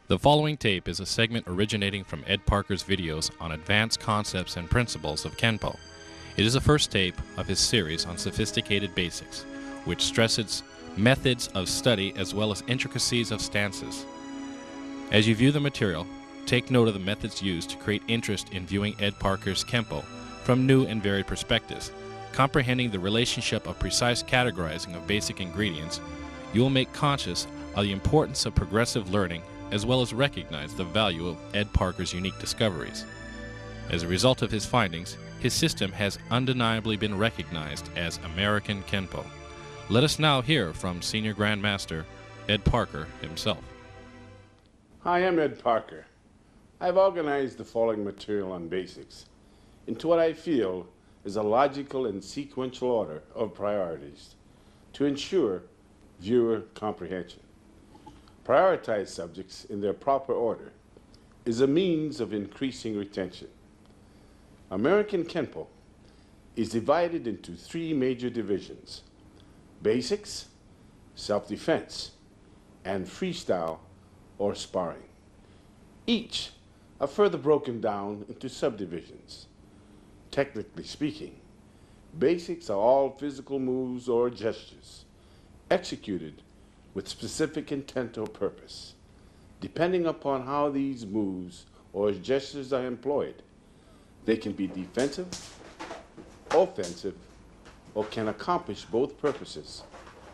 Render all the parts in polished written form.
The following tape is a segment originating from Ed Parker's videos on advanced concepts and principles of Kenpo. It is the first tape of his series on sophisticated basics, which stresses methods of study as well as intricacies of stances. As you view the material, take note of the methods used to create interest in viewing Ed Parker's Kenpo from new and varied perspectives. Comprehending the relationship of precise categorizing of basic ingredients, you will make conscious of the importance of progressive learning as well as recognize the value of Ed Parker's unique discoveries. As a result of his findings, his system has undeniably been recognized as American Kenpo. Let us now hear from Senior Grandmaster Ed Parker himself. Hi, I'm Ed Parker. I've organized the following material on basics into what I feel is a logical and sequential order of priorities to ensure viewer comprehension. Prioritize subjects in their proper order is a means of increasing retention. American Kenpo is divided into three major divisions: basics, self-defense, and freestyle or sparring. Each are further broken down into subdivisions. Technically speaking, basics are all physical moves or gestures executed with specific intent or purpose. Depending upon how these moves or gestures are employed, they can be defensive, offensive, or can accomplish both purposes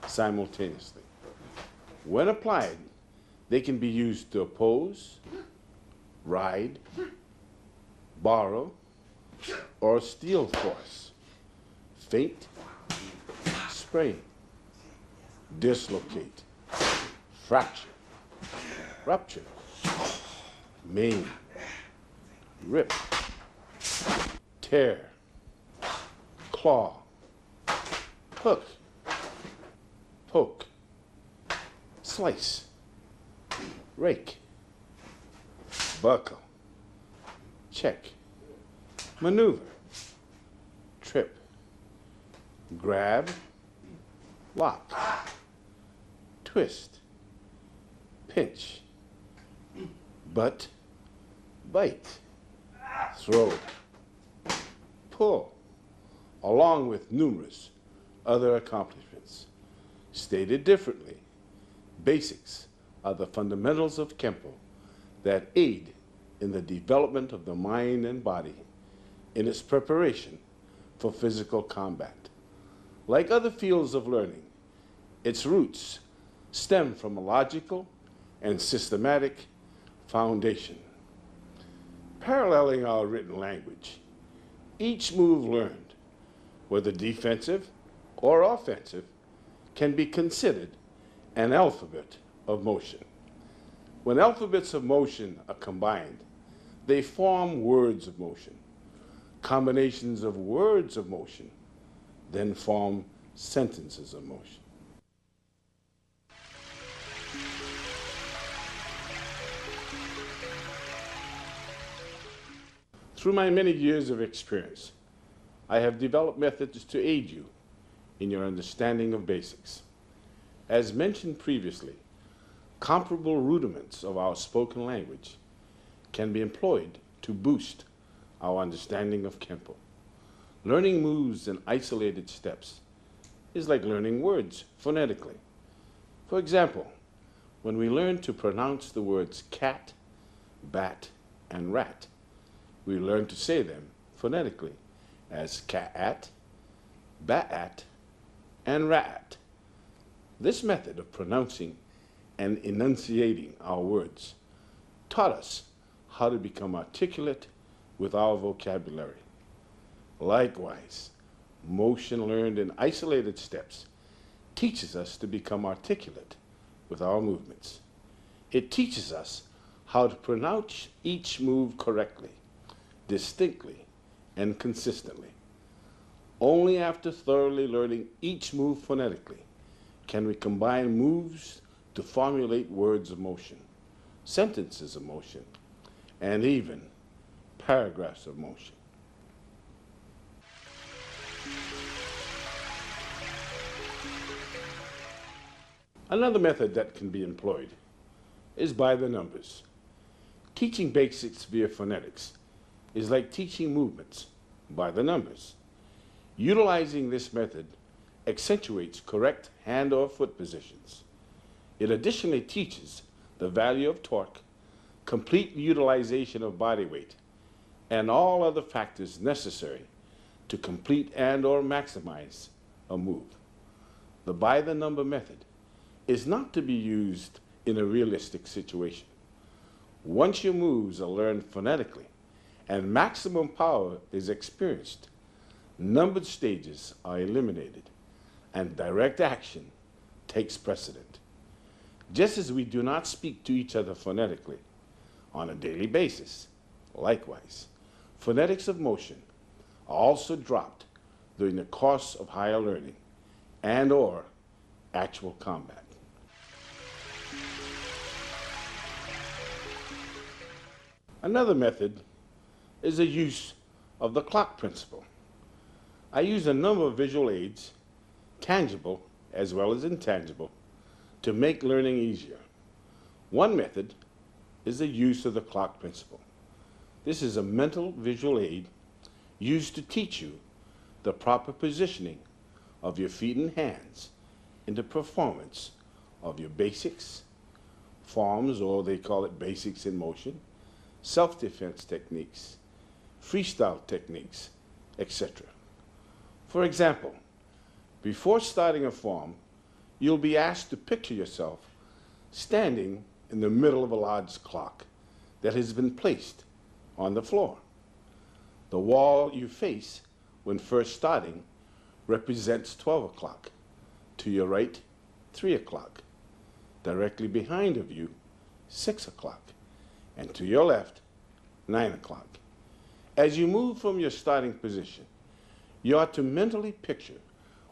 simultaneously. When applied, they can be used to oppose, ride, borrow, or steal force, feint, sprain, dislocate, fracture, rupture, maim, rip, tear, claw, hook, poke, slice, rake, buckle, check, maneuver, trip, grab, lock, twist, pinch, butt, bite, throw, pull, along with numerous other accomplishments. Stated differently, basics are the fundamentals of Kenpo that aid in the development of the mind and body in its preparation for physical combat. Like other fields of learning, its roots stem from a logical and systematic foundation. Paralleling our written language, each move learned, whether defensive or offensive, can be considered an alphabet of motion. When alphabets of motion are combined, they form words of motion. Combinations of words of motion then form sentences of motion. Through my many years of experience, I have developed methods to aid you in your understanding of basics. As mentioned previously, comparable rudiments of our spoken language can be employed to boost our understanding of Kenpo. Learning moves in isolated steps is like learning words phonetically. For example, when we learn to pronounce the words cat, bat, and rat, we learn to say them phonetically as cat-at, bat-at, and rat. This method of pronouncing and enunciating our words taught us how to become articulate with our vocabulary. Likewise, motion learned in isolated steps teaches us to become articulate with our movements. It teaches us how to pronounce each move correctly, distinctly, and consistently. Only after thoroughly learning each move phonetically can we combine moves to formulate words of motion, sentences of motion, and even paragraphs of motion. Another method that can be employed is by the numbers. Teaching basics via phonetics is like teaching movements by the numbers. Utilizing this method accentuates correct hand or foot positions. It additionally teaches the value of torque, complete utilization of body weight, and all other factors necessary to complete and or maximize a move. The by the number method is not to be used in a realistic situation. Once your moves are learned phonetically and maximum power is experienced, numbered stages are eliminated and direct action takes precedent. Just as we do not speak to each other phonetically on a daily basis, likewise, phonetics of motion are also dropped during the course of higher learning and or actual combat. Another method is the use of the clock principle. I use a number of visual aids, tangible as well as intangible, to make learning easier. One method is the use of the clock principle. This is a mental visual aid used to teach you the proper positioning of your feet and hands in the performance of your basics, forms, or they call it basics in motion, self-defense techniques, freestyle techniques, etc. For example, before starting a form, you'll be asked to picture yourself standing in the middle of a large clock that has been placed on the floor. The wall you face when first starting represents 12 o'clock. To your right, 3 o'clock. Directly behind of you, 6 o'clock. And to your left, 9 o'clock. As you move from your starting position, you are to mentally picture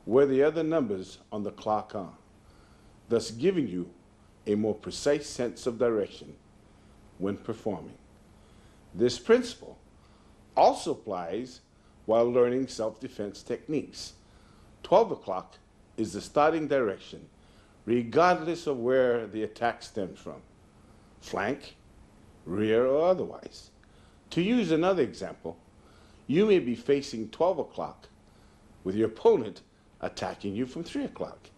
where the other numbers on the clock are, thus giving you a more precise sense of direction when performing. This principle also applies while learning self-defense techniques. 12 o'clock is the starting direction regardless of where the attack stems from, flank, rear, or otherwise. To use another example, you may be facing 12 o'clock with your opponent attacking you from 3 o'clock.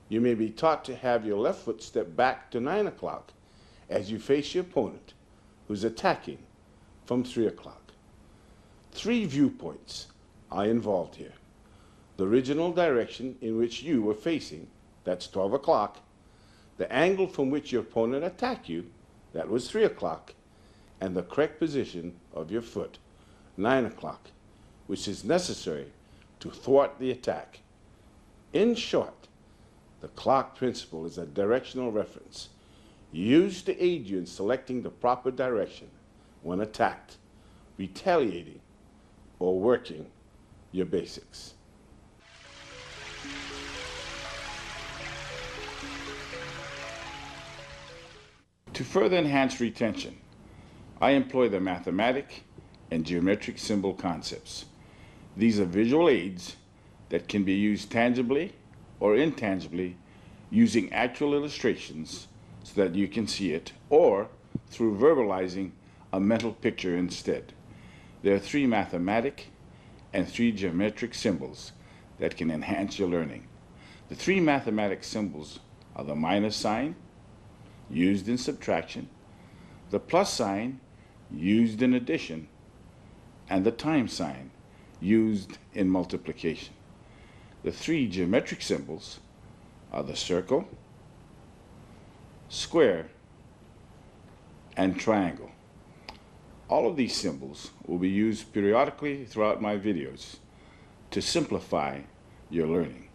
You may be taught to have your left foot step back to 9 o'clock as you face your opponent who's attacking from 3 o'clock. 3 viewpoints are involved here. The original direction in which you were facing, that's 12 o'clock, the angle from which your opponent attacked you, that was 3 o'clock, and the correct position of your foot, 9 o'clock, which is necessary to thwart the attack. In short, the clock principle is a directional reference used to aid you in selecting the proper direction when attacked, retaliating, or working your basics. To further enhance retention, I employ the mathematic and geometric symbol concepts. These are visual aids that can be used tangibly or intangibly using actual illustrations so that you can see it, or through verbalizing a mental picture instead. There are 3 mathematic and 3 geometric symbols that can enhance your learning. The 3 mathematic symbols are the minus sign, used in subtraction, the plus sign, used in addition, and the time sign, used in multiplication. The 3 geometric symbols are the circle, square, and triangle. All of these symbols will be used periodically throughout my videos to simplify your learning.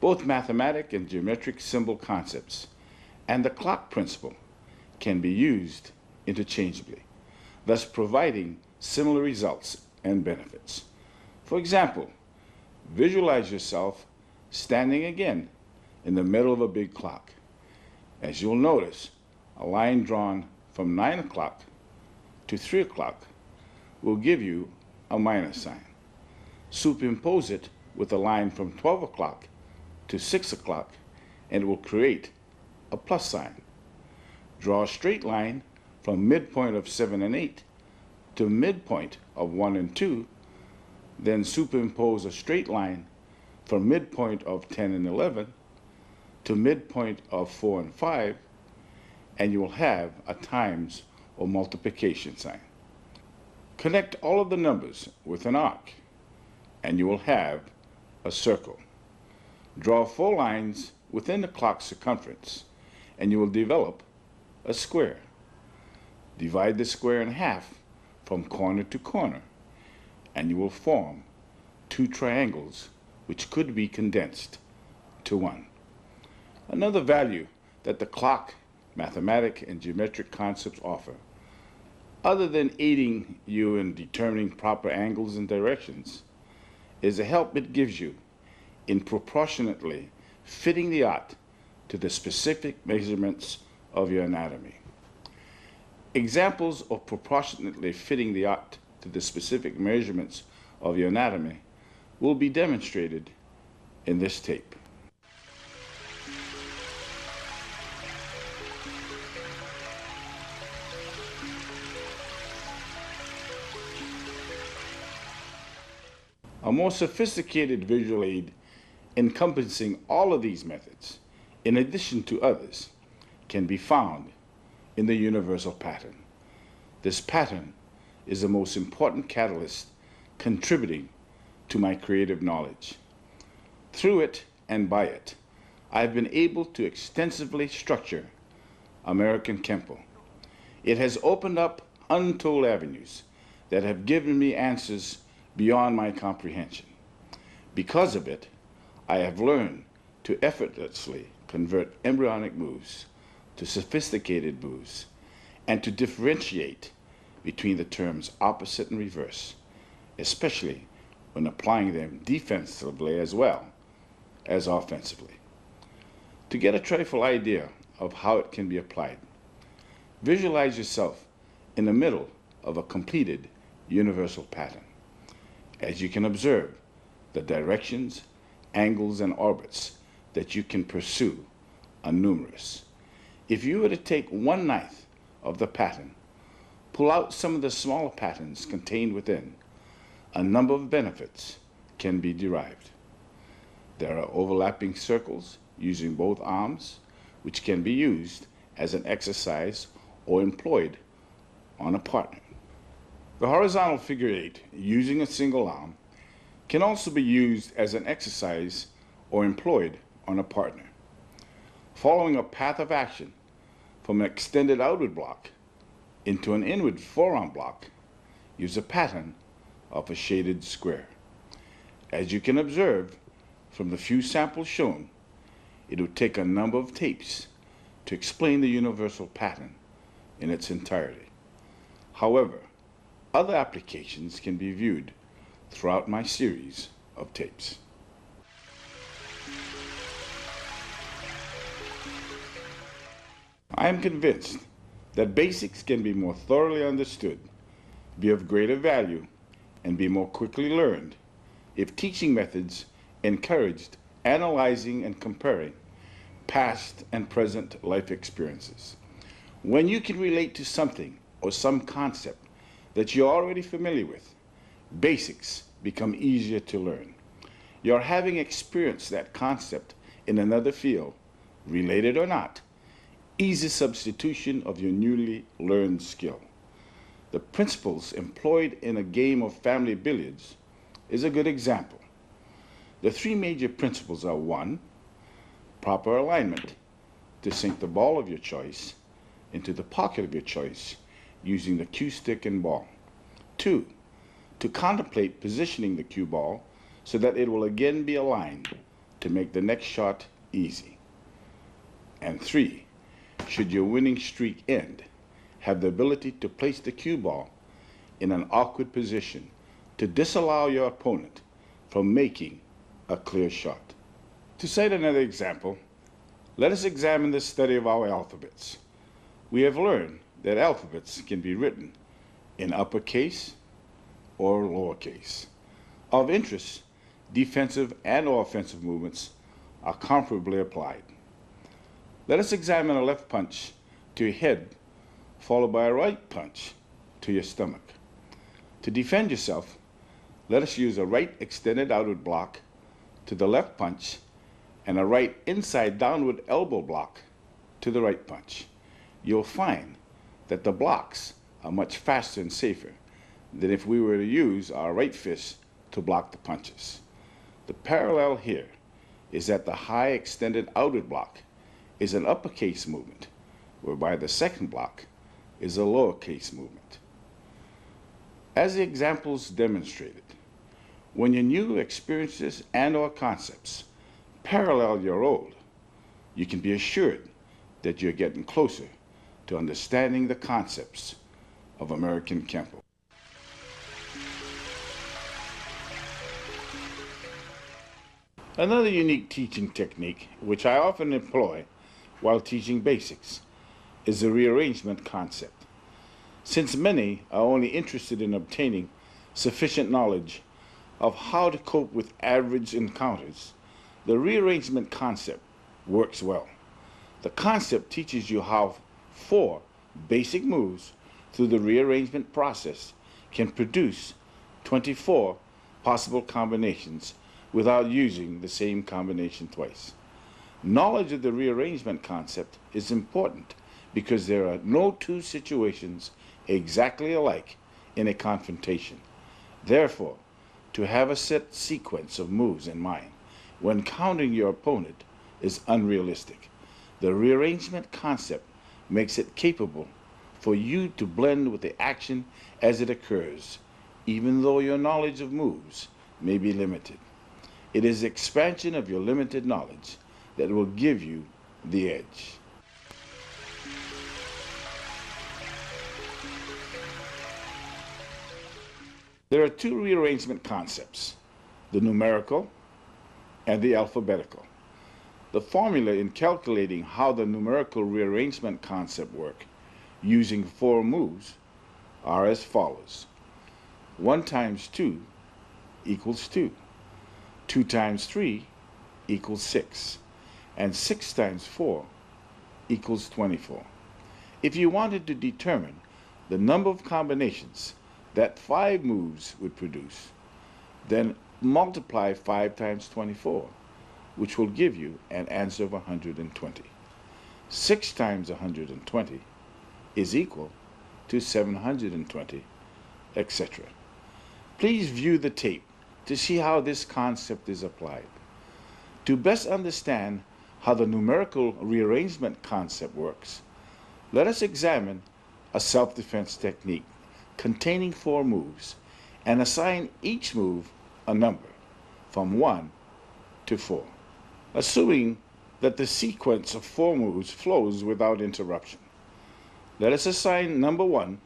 Both mathematic and geometric symbol concepts and the clock principle can be used interchangeably, thus providing similar results and benefits. For example, visualize yourself standing again in the middle of a big clock. As you'll notice, a line drawn from 9 o'clock to 3 o'clock will give you a minus sign. Superimpose it with a line from 12 o'clock to 6 o'clock and it will create a plus sign. Draw a straight line from midpoint of 7 and 8 to midpoint of 1 and 2, then superimpose a straight line from midpoint of 10 and 11 to midpoint of 4 and 5, and you will have a times or multiplication sign. Connect all of the numbers with an arc, and you will have a circle. Draw 4 lines within the clock's circumference, and you will develop a square. Divide the square in half from corner to corner, and you will form 2 triangles which could be condensed to 1. Another value that the clock, mathematic, and geometric concepts offer, other than aiding you in determining proper angles and directions, is the help it gives you in proportionately fitting the art to the specific measurements of your anatomy. Examples of proportionately fitting the art to the specific measurements of your anatomy will be demonstrated in this tape. A more sophisticated visual aid encompassing all of these methods, in addition to others, can be found in the universal pattern. This pattern is the most important catalyst contributing to my creative knowledge. Through it and by it, I've been able to extensively structure American Kenpo. It has opened up untold avenues that have given me answers beyond my comprehension. Because of it, I have learned to effortlessly convert embryonic moves to sophisticated moves and to differentiate between the terms opposite and reverse, especially when applying them defensively as well as offensively. To get a trifle idea of how it can be applied, visualize yourself in the middle of a completed universal pattern. As you can observe, the directions, angles, and orbits that you can pursue are numerous. If you were to take 1/9 of the pattern, pull out some of the smaller patterns contained within, a number of benefits can be derived. There are overlapping circles using both arms, which can be used as an exercise or employed on a partner. The horizontal figure 8 using a single arm can also be used as an exercise or employed on a partner. Following a path of action from an extended outward block into an inward forearm block, use a pattern of a shaded square. As you can observe from the few samples shown, it would take a number of tapes to explain the universal pattern in its entirety. However, other applications can be viewed throughout my series of tapes. I am convinced that basics can be more thoroughly understood, be of greater value, and be more quickly learned if teaching methods encouraged analyzing and comparing past and present life experiences. When you can relate to something or some concept that you're already familiar with, basics become easier to learn. You're having experienced that concept in another field, related or not, easy substitution of your newly learned skill. The principles employed in a game of family billiards is a good example. The 3 major principles are: 1, proper alignment, to sink the ball of your choice into the pocket of your choice using the cue stick and ball. 2, to contemplate positioning the cue ball so that it will again be aligned to make the next shot easy. And 3, should your winning streak end, have the ability to place the cue ball in an awkward position to disallow your opponent from making a clear shot. To cite another example, let us examine the study of our alphabets. We have learned that alphabets can be written in uppercase or lowercase. Of interest, defensive and offensive movements are comparably applied. Let us examine a left punch to your head, followed by a right punch to your stomach. To defend yourself, let us use a right extended outward block to the left punch and a right inside downward elbow block to the right punch. You'll find that the blocks are much faster and safer than if we were to use our right fist to block the punches. The parallel here is that the high extended outward block is an uppercase movement, whereby the second block is a lowercase movement. As the examples demonstrated, when your new experiences and/or concepts parallel your old, you can be assured that you're getting closer to understanding the concepts of American Kenpo. Another unique teaching technique, which I often employ while teaching basics, is the rearrangement concept. Since many are only interested in obtaining sufficient knowledge of how to cope with average encounters, the rearrangement concept works well. The concept teaches you how 4 basic moves through the rearrangement process can produce 24 possible combinations without using the same combination twice. Knowledge of the rearrangement concept is important because there are no 2 situations exactly alike in a confrontation. Therefore, to have a set sequence of moves in mind when countering your opponent is unrealistic. The rearrangement concept makes it capable for you to blend with the action as it occurs, even though your knowledge of moves may be limited. It is the expansion of your limited knowledge that will give you the edge. There are 2 rearrangement concepts, the numerical and the alphabetical. The formula in calculating how the numerical rearrangement concept works using 4 moves are as follows. 1 times 2 equals 2. 2 times 3 equals 6. And 6 times 4 equals 24. If you wanted to determine the number of combinations that 5 moves would produce, then multiply 5 times 24, which will give you an answer of 120. 6 times 120 is equal to 720, etc. Please view the tape to see how this concept is applied. To best understand how the numerical rearrangement concept works, let us examine a self-defense technique containing 4 moves and assign each move a number from 1 to 4. Assuming that the sequence of 4 moves flows without interruption, let us assign number 1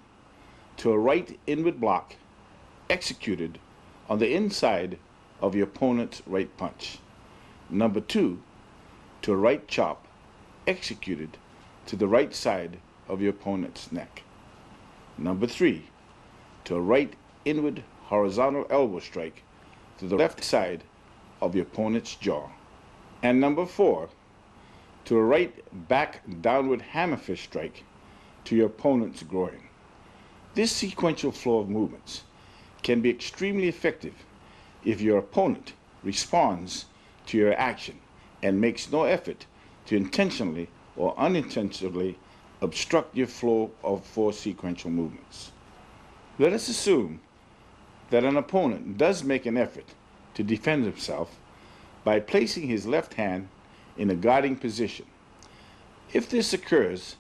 to a right inward block executed on the inside of your opponent's right punch. Number 2 to a right chop executed to the right side of your opponent's neck. Number 3 to a right inward horizontal elbow strike to the left side of your opponent's jaw. And number 4 to a right back downward hammer fist strike to your opponent's groin. This sequential flow of movements can be extremely effective if your opponent responds to your action and makes no effort to intentionally or unintentionally obstruct your flow of 4 sequential movements. Let us assume that an opponent does make an effort to defend himself by placing his left hand in a guarding position. If this occurs,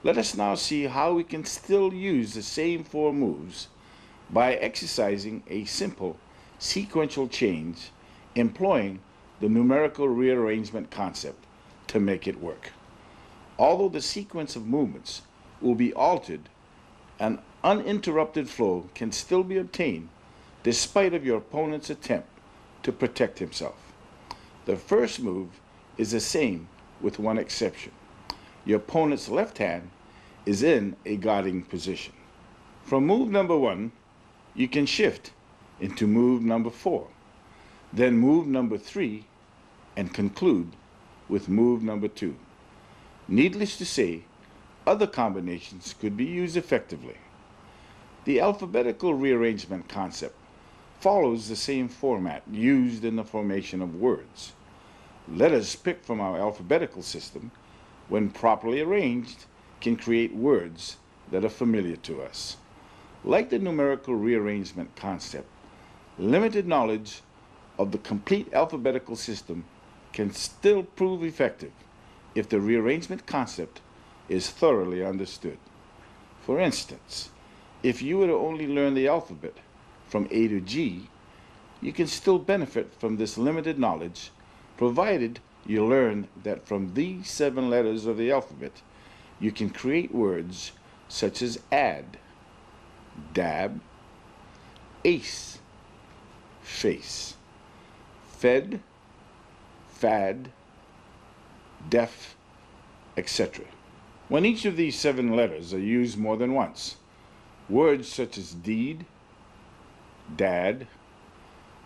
let us now see how we can still use the same 4 moves by exercising a simple sequential change employing the numerical rearrangement concept to make it work. Although the sequence of movements will be altered, an uninterrupted flow can still be obtained despite of your opponent's attempt to protect himself. The first move is the same with one exception. Your opponent's left hand is in a guarding position. From move number 1, you can shift into move number 4, then move number 3, and conclude with move number 2. Needless to say, other combinations could be used effectively. The alphabetical rearrangement concept follows the same format used in the formation of words. Letters picked from our alphabetical system, when properly arranged, can create words that are familiar to us. Like the numerical rearrangement concept, limited knowledge of the complete alphabetical system can still prove effective if the rearrangement concept is thoroughly understood. For instance, if you were to only learn the alphabet from A to G, you can still benefit from this limited knowledge, provided you learn that from these 7 letters of the alphabet, you can create words such as add, dab, ace, face, fed, fad, deaf, etc. When each of these 7 letters are used more than once, words such as deed, dad,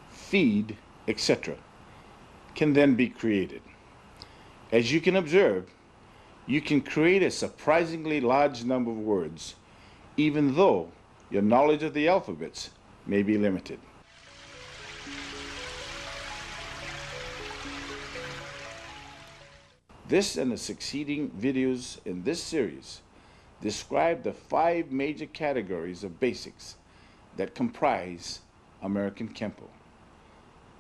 feed, etc. can then be created. As you can observe, you can create a surprisingly large number of words, even though your knowledge of the alphabets may be limited. This and the succeeding videos in this series describe the 5 major categories of basics that comprise American Kenpo.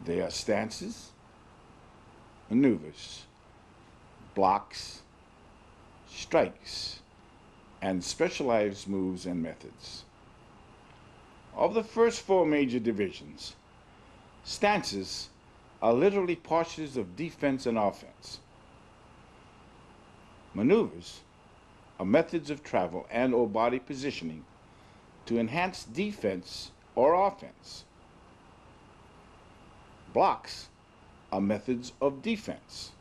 They are stances, maneuvers, blocks, strikes, and specialized moves and methods. Of the first 4 major divisions, stances are literally postures of defense and offense. Maneuvers are methods of travel and or body positioning to enhance defense or offense. Blocks are methods of defense.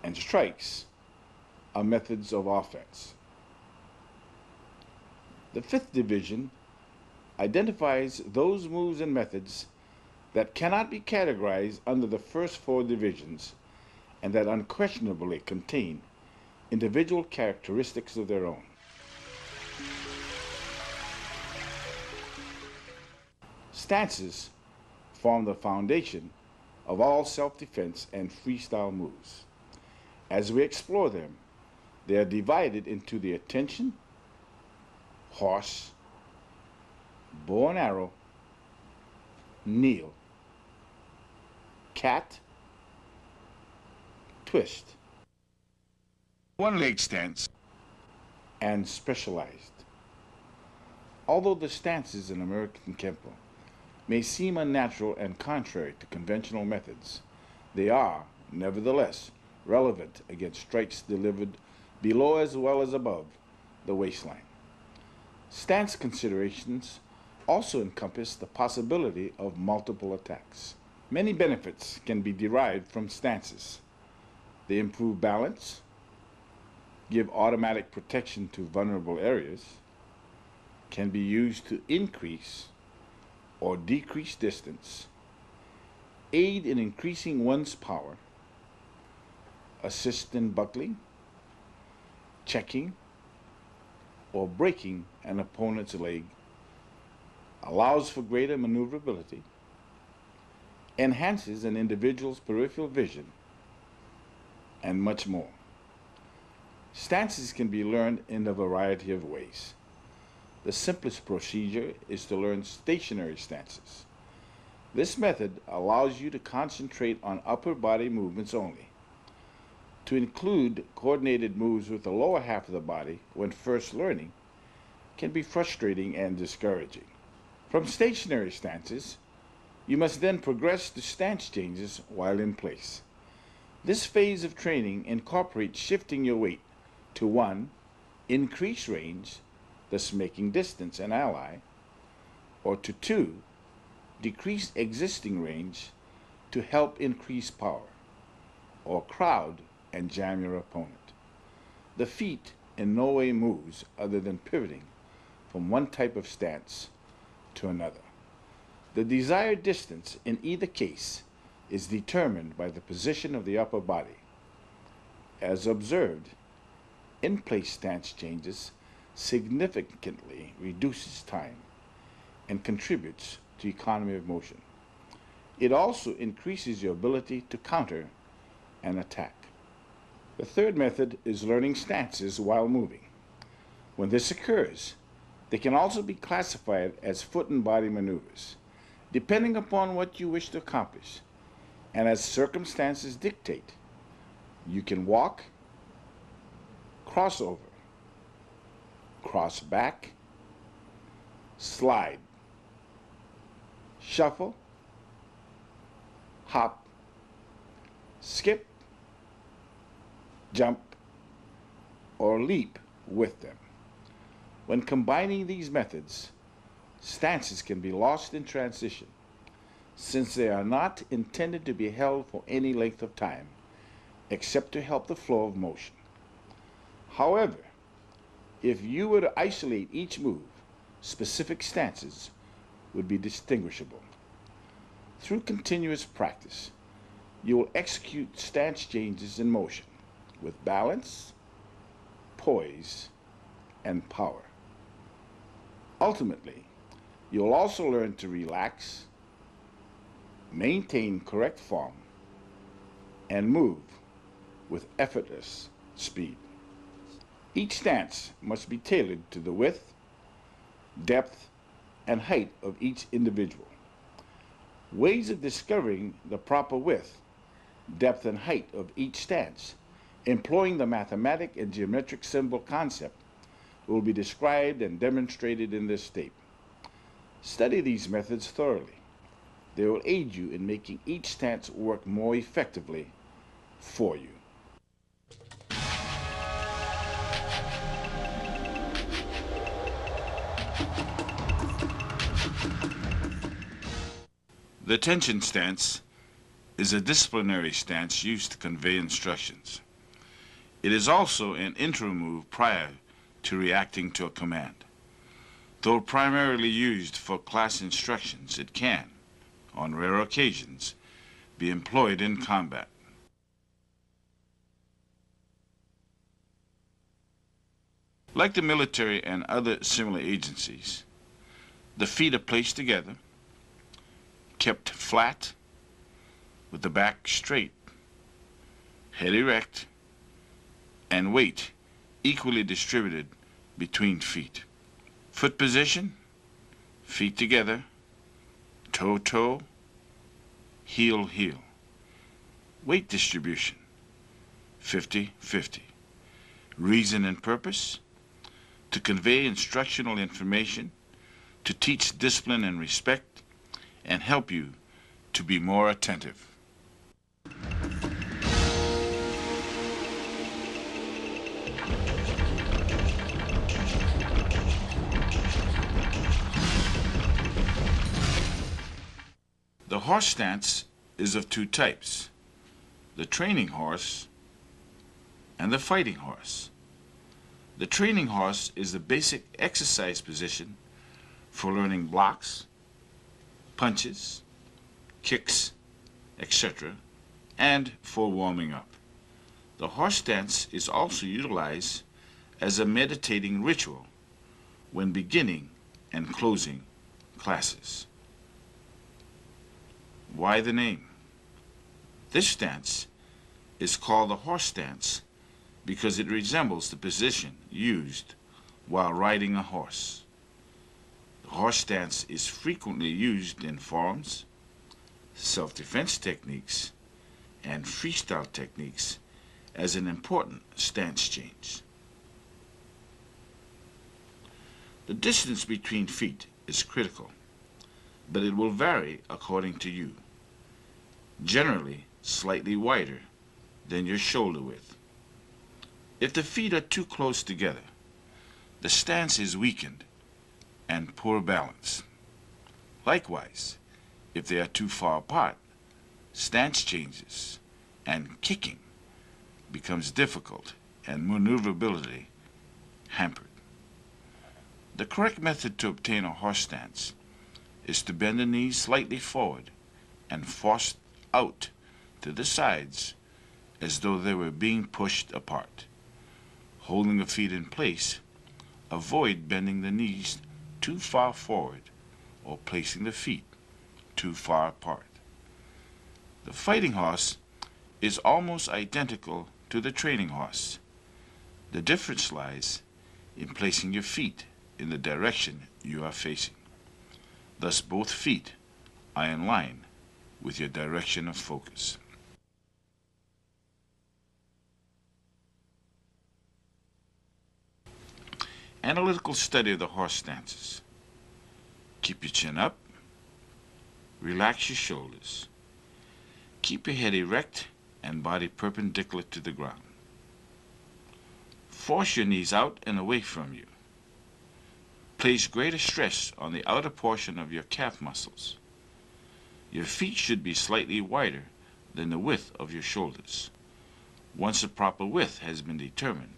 And strikes are methods of offense. The 5th division identifies those moves and methods that cannot be categorized under the first 4 divisions and that unquestionably contain individual characteristics of their own. Stances form the foundation of all self-defense and freestyle moves. As we explore them, they are divided into the attention, horse, bow and arrow, kneel, cat, twist, one-leg stance, and specialized. Although the stances in American Kenpo may seem unnatural and contrary to conventional methods, they are, nevertheless, relevant against strikes delivered below as well as above the waistline. Stance considerations also encompass the possibility of multiple attacks. Many benefits can be derived from stances. They improve balance, give automatic protection to vulnerable areas, can be used to increase or decrease distance, aid in increasing one's power, assist in buckling, checking, or breaking an opponent's leg, allows for greater maneuverability, enhances an individual's peripheral vision, and much more. Stances can be learned in a variety of ways. The simplest procedure is to learn stationary stances. This method allows you to concentrate on upper body movements only. To include coordinated moves with the lower half of the body when first learning can be frustrating and discouraging. From stationary stances, You must then progress to stance changes while in place. This phase of training incorporates shifting your weight to 1. Increase range, thus making distance an ally, or to 2. Decrease existing range to help increase power, or crowd and jam your opponent. The feet in no way moves other than pivoting from one type of stance to another. The desired distance in either case is determined by the position of the upper body. As observed, in-place stance changes significantly reduces time and contributes to economy of motion. It also increases your ability to counter and attack. The third method is learning stances while moving. When this occurs, they can also be classified as foot and body maneuvers, depending upon what you wish to accomplish, and as circumstances dictate. You can walk, cross over, cross back, slide, shuffle, hop, skip, jump, or leap with them. When combining these methods, stances can be lost in transition, since they are not intended to be held for any length of time, except to help the flow of motion. However, if you were to isolate each move, specific stances would be distinguishable. Through continuous practice, you will execute stance changes in motion with balance, poise, and power. Ultimately, you'll also learn to relax, maintain correct form, and move with effortless speed. Each stance must be tailored to the width, depth, and height of each individual. Ways of discovering the proper width, depth, and height of each stance, employing the mathematic and geometric symbol concept, will be described and demonstrated in this tape. Study these methods thoroughly. They will aid you in making each stance work more effectively for you. The tension stance is a disciplinary stance used to convey instructions. It is also an interim move prior to reacting to a command. Though primarily used for class instructions, it can, on rare occasions, be employed in combat. Like the military and other similar agencies, the feet are placed together, kept flat, with the back straight, head erect, and weight equally distributed between feet. Foot position, feet together, toe-toe, heel-heel. Weight distribution, 50-50. Reason and purpose, to convey instructional information, to teach discipline and respect, and help you to be more attentive. The horse stance is of two types, the training horse and the fighting horse. The training horse is the basic exercise position for learning blocks, punches, kicks, etc., and for warming up. The horse stance is also utilized as a meditating ritual when beginning and closing classes. Why the name? This stance is called the horse stance because it resembles the position used while riding a horse. The horse stance is frequently used in forms, self-defense techniques, and freestyle techniques as an important stance change. The distance between feet is critical. but it will vary according to you. Generally, slightly wider than your shoulder width. If the feet are too close together, the stance is weakened and poor balance. Likewise, if they are too far apart, stance changes and kicking becomes difficult and maneuverability hampered. The correct method to obtain a horse stance is to bend the knees slightly forward and force out to the sides as though they were being pushed apart. Holding the feet in place, avoid bending the knees too far forward or placing the feet too far apart. The fighting horse is almost identical to the training horse. The difference lies in placing your feet in the direction you are facing. Thus both feet are in line with your direction of focus. Analytical study of the horse stances. Keep your chin up. Relax your shoulders. Keep your head erect and body perpendicular to the ground. Force your knees out and away from you. Place greater stress on the outer portion of your calf muscles. Your feet should be slightly wider than the width of your shoulders. Once the proper width has been determined,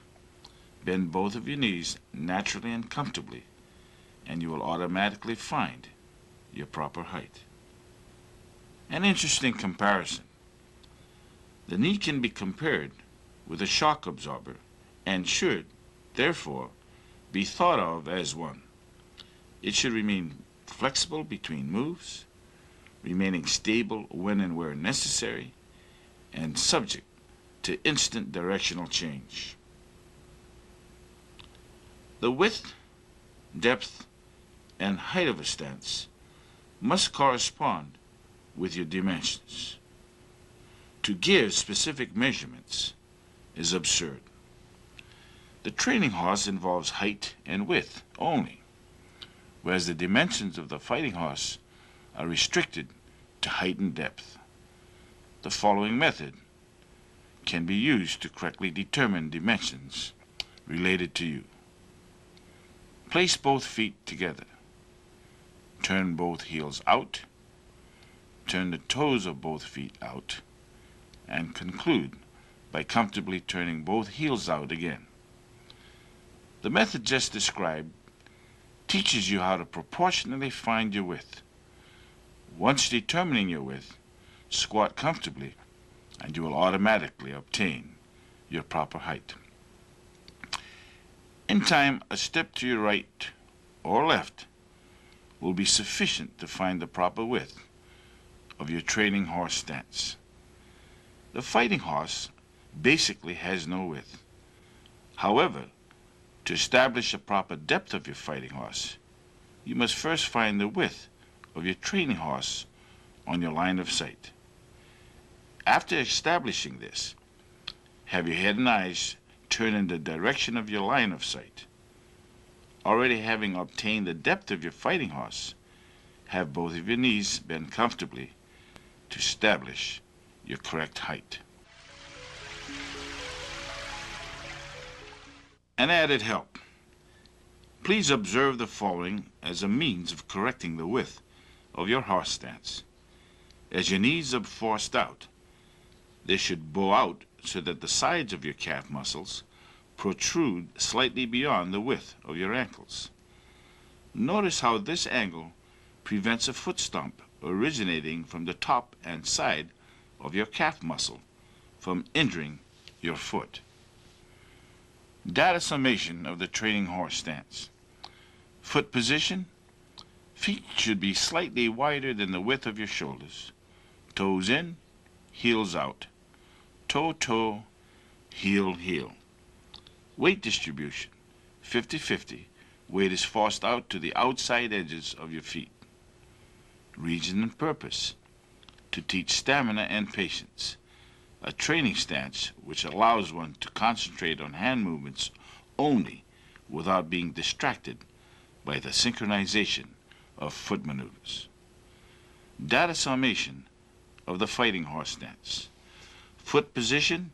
bend both of your knees naturally and comfortably, and you will automatically find your proper height. An interesting comparison. The knee can be compared with a shock absorber and should, therefore, be thought of as one. It should remain flexible between moves, remaining stable when and where necessary, and subject to instant directional change. The width, depth, and height of a stance must correspond with your dimensions. To give specific measurements is absurd. The training horse involves height and width only, whereas the dimensions of the fighting horse are restricted to height and depth. The following method can be used to correctly determine dimensions related to you. Place both feet together. Turn both heels out. Turn the toes of both feet out. And conclude by comfortably turning both heels out again. The method just described teaches you how to proportionally find your width. Once determining your width, squat comfortably and you will automatically obtain your proper height. In time, a step to your right or left will be sufficient to find the proper width of your training horse stance. The fighting horse basically has no width. However, to establish a proper depth of your fighting horse, you must first find the width of your training horse on your line of sight. After establishing this, have your head and eyes turn in the direction of your line of sight. Already having obtained the depth of your fighting horse, have both of your knees bend comfortably to establish your correct height. An added help. Please observe the following as a means of correcting the width of your horse stance. As your knees are forced out, they should bow out so that the sides of your calf muscles protrude slightly beyond the width of your ankles. Notice how this angle prevents a foot stomp originating from the top and side of your calf muscle from injuring your foot. Data summation of the training horse stance. Foot position. Feet should be slightly wider than the width of your shoulders. Toes in, heels out. Toe, toe, heel, heel. Weight distribution. 50-50. Weight is forced out to the outside edges of your feet. Reason and purpose. To teach stamina and patience. A training stance which allows one to concentrate on hand movements only without being distracted by the synchronization of foot maneuvers. Data summation of the fighting horse stance. Foot position,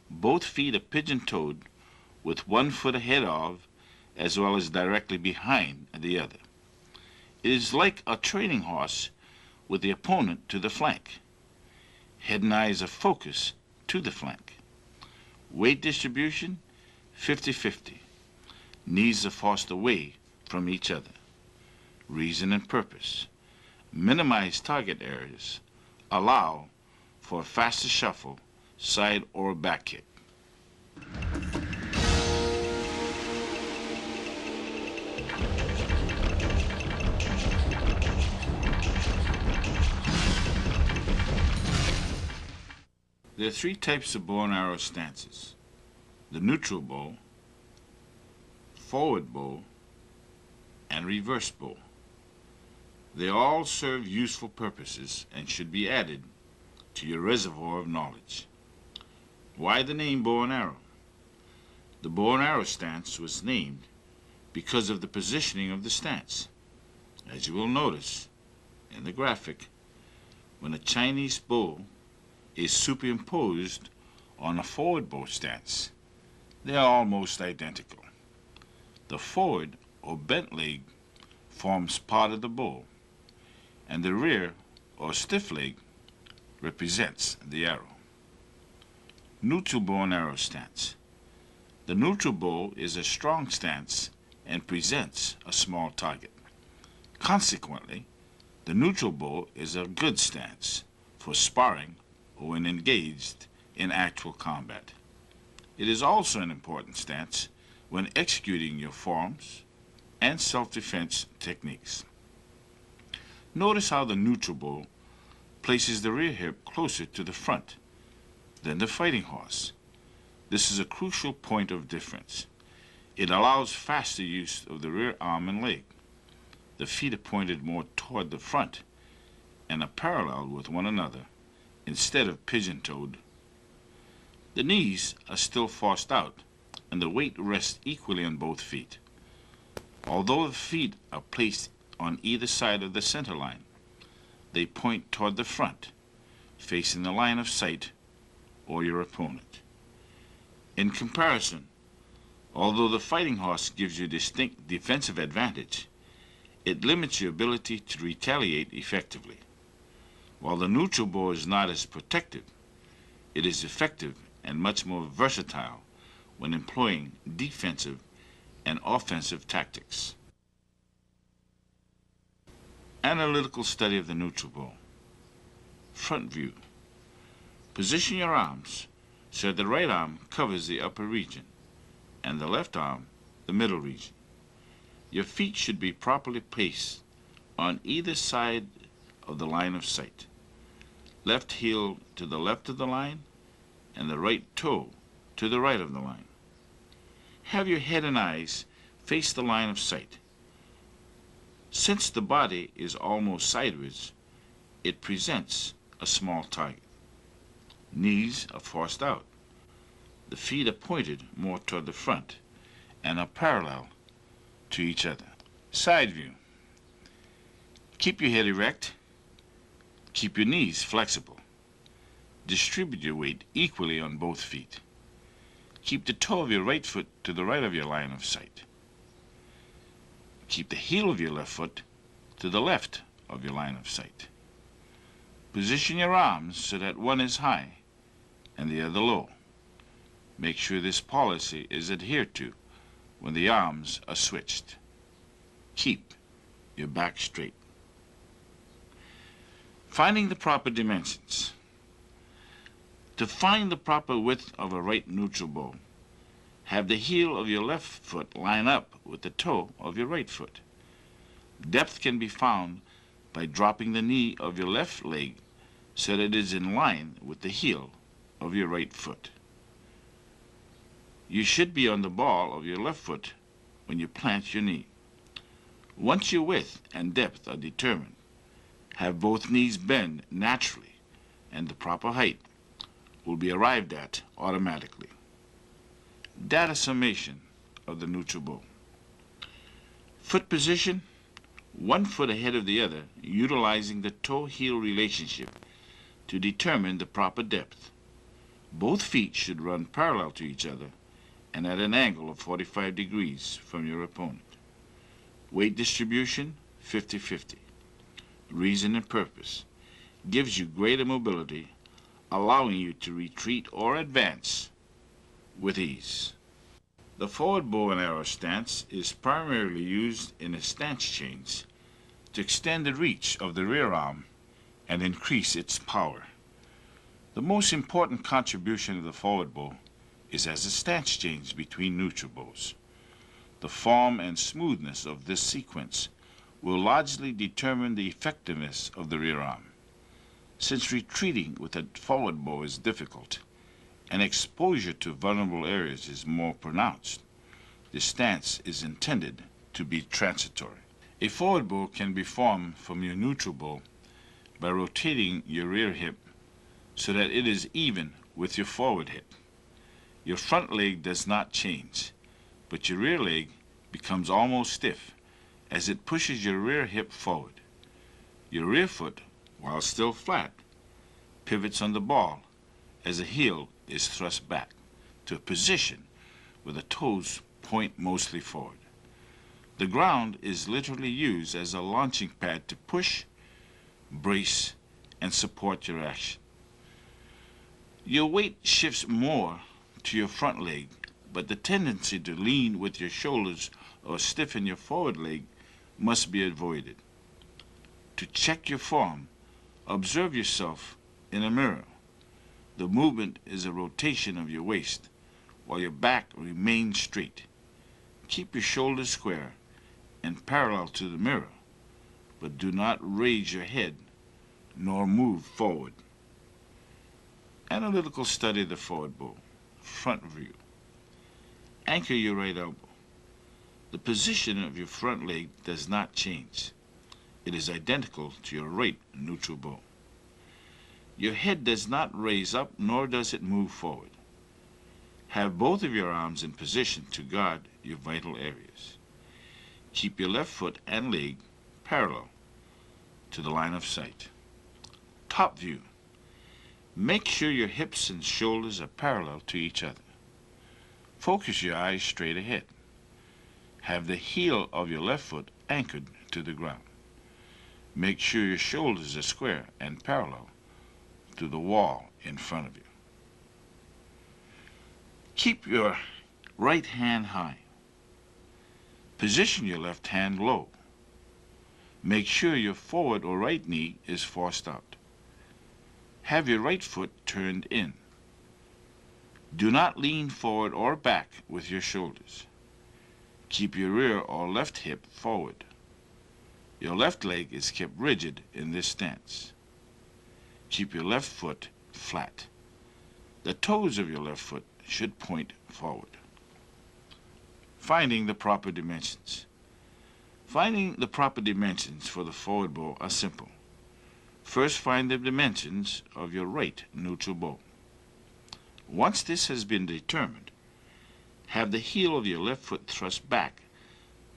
both feet are pigeon-toed with one foot ahead of as well as directly behind the other. It is like a training horse with the opponent to the flank. Head and eyes are focused to the flank. Weight distribution, 50-50. Knees are forced away from each other. Reason and purpose. Minimize target areas. Allow for a faster shuffle, side or back kick. There are three types of bow and arrow stances: the neutral bow, forward bow, and reverse bow. They all serve useful purposes and should be added to your reservoir of knowledge. Why the name bow and arrow? The bow and arrow stance was named because of the positioning of the stance. As you will notice in the graphic, when a Chinese bow is superimposed on a forward bow stance, they are almost identical. The forward or bent leg forms part of the bow, and the rear or stiff leg represents the arrow. Neutral bow and arrow stance. The neutral bow is a strong stance and presents a small target. Consequently, the neutral bow is a good stance for sparring or when engaged in actual combat. It is also an important stance when executing your forms and self-defense techniques. Notice how the neutral bow places the rear hip closer to the front than the fighting horse. This is a crucial point of difference. It allows faster use of the rear arm and leg. The feet are pointed more toward the front and are parallel with one another instead of pigeon-toed. The knees are still forced out and the weight rests equally on both feet. Although the feet are placed on either side of the center line, they point toward the front, facing the line of sight or your opponent. In comparison, although the fighting horse gives you a distinct defensive advantage, it limits your ability to retaliate effectively. While the neutral bow is not as protective, it is effective and much more versatile when employing defensive and offensive tactics. Analytical study of the neutral bow. Front view. Position your arms so that the right arm covers the upper region and the left arm the middle region. Your feet should be properly placed on either side of the line of sight. Left heel to the left of the line and the right toe to the right of the line. Have your head and eyes face the line of sight. Since the body is almost sideways, it presents a small target. Knees are forced out. The feet are pointed more toward the front and are parallel to each other. Side view. Keep your head erect. Keep your knees flexible. Distribute your weight equally on both feet. Keep the toe of your right foot to the right of your line of sight. Keep the heel of your left foot to the left of your line of sight. Position your arms so that one is high and the other low. Make sure this policy is adhered to when the arms are switched. Keep your back straight. Finding the proper dimensions. To find the proper width of a right neutral bow, have the heel of your left foot line up with the toe of your right foot. Depth can be found by dropping the knee of your left leg so that it is in line with the heel of your right foot. You should be on the ball of your left foot when you plant your knee. Once your width and depth are determined, have both knees bend naturally and the proper height will be arrived at automatically. Data summation of the neutral bow. Foot position, one foot ahead of the other, utilizing the toe-heel relationship to determine the proper depth. Both feet should run parallel to each other and at an angle of 45 degrees from your opponent. Weight distribution, 50-50. Reason and purpose. Gives you greater mobility, allowing you to retreat or advance with ease. The forward bow and arrow stance is primarily used in a stance change to extend the reach of the rear arm and increase its power. The most important contribution of the forward bow is as a stance change between neutral bows. The form and smoothness of this sequence will largely determine the effectiveness of the rear arm. Since retreating with a forward bow is difficult and exposure to vulnerable areas is more pronounced, the stance is intended to be transitory. A forward bow can be formed from your neutral bow by rotating your rear hip so that it is even with your forward hip. Your front leg does not change, but your rear leg becomes almost stiff as it pushes your rear hip forward. Your rear foot, while still flat, pivots on the ball as the heel is thrust back to a position where the toes point mostly forward. The ground is literally used as a launching pad to push, brace, and support your action. Your weight shifts more to your front leg, but the tendency to lean with your shoulders or stiffen your forward leg must be avoided. To check your form, observe yourself in a mirror. The movement is a rotation of your waist while your back remains straight. Keep your shoulders square and parallel to the mirror, but do not raise your head nor move forward. Analytical study of the forward bow. Front view. Anchor your right elbow. The position of your front leg does not change. It is identical to your right neutral bow. Your head does not raise up, nor does it move forward. Have both of your arms in position to guard your vital areas. Keep your left foot and leg parallel to the line of sight. Top view. Make sure your hips and shoulders are parallel to each other. Focus your eyes straight ahead. Have the heel of your left foot anchored to the ground. Make sure your shoulders are square and parallel to the wall in front of you. Keep your right hand high. Position your left hand low. Make sure your forward or right knee is forced out. Have your right foot turned in. Do not lean forward or back with your shoulders. Keep your rear or left hip forward. Your left leg is kept rigid in this stance. Keep your left foot flat. The toes of your left foot should point forward. Finding the proper dimensions. Finding the proper dimensions for the forward bow are simple. First, find the dimensions of your right neutral bow. Once this has been determined, have the heel of your left foot thrust back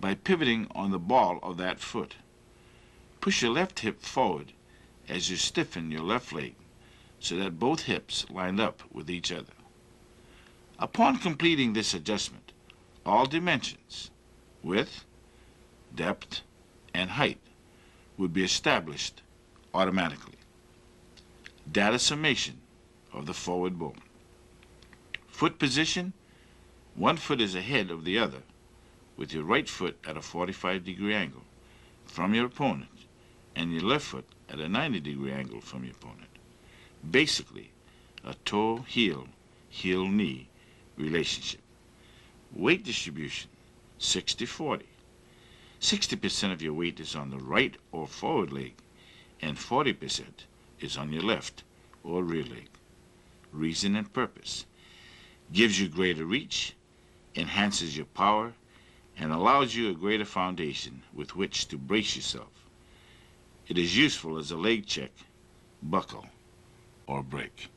by pivoting on the ball of that foot. Push your left hip forward as you stiffen your left leg so that both hips line up with each other. Upon completing this adjustment, all dimensions, width, depth, and height would be established automatically. Data summation of the forward bow. Foot position, one foot is ahead of the other with your right foot at a 45-degree angle from your opponent and your left foot at a 90-degree angle from your opponent. Basically, a toe-heel, heel-knee relationship. Weight distribution, 60-40. 60% of your weight is on the right or forward leg, and 40% is on your left or rear leg. Reason and purpose. Gives you greater reach, enhances your power, and allows you a greater foundation with which to brace yourself. It is useful as a leg check, buckle, or break.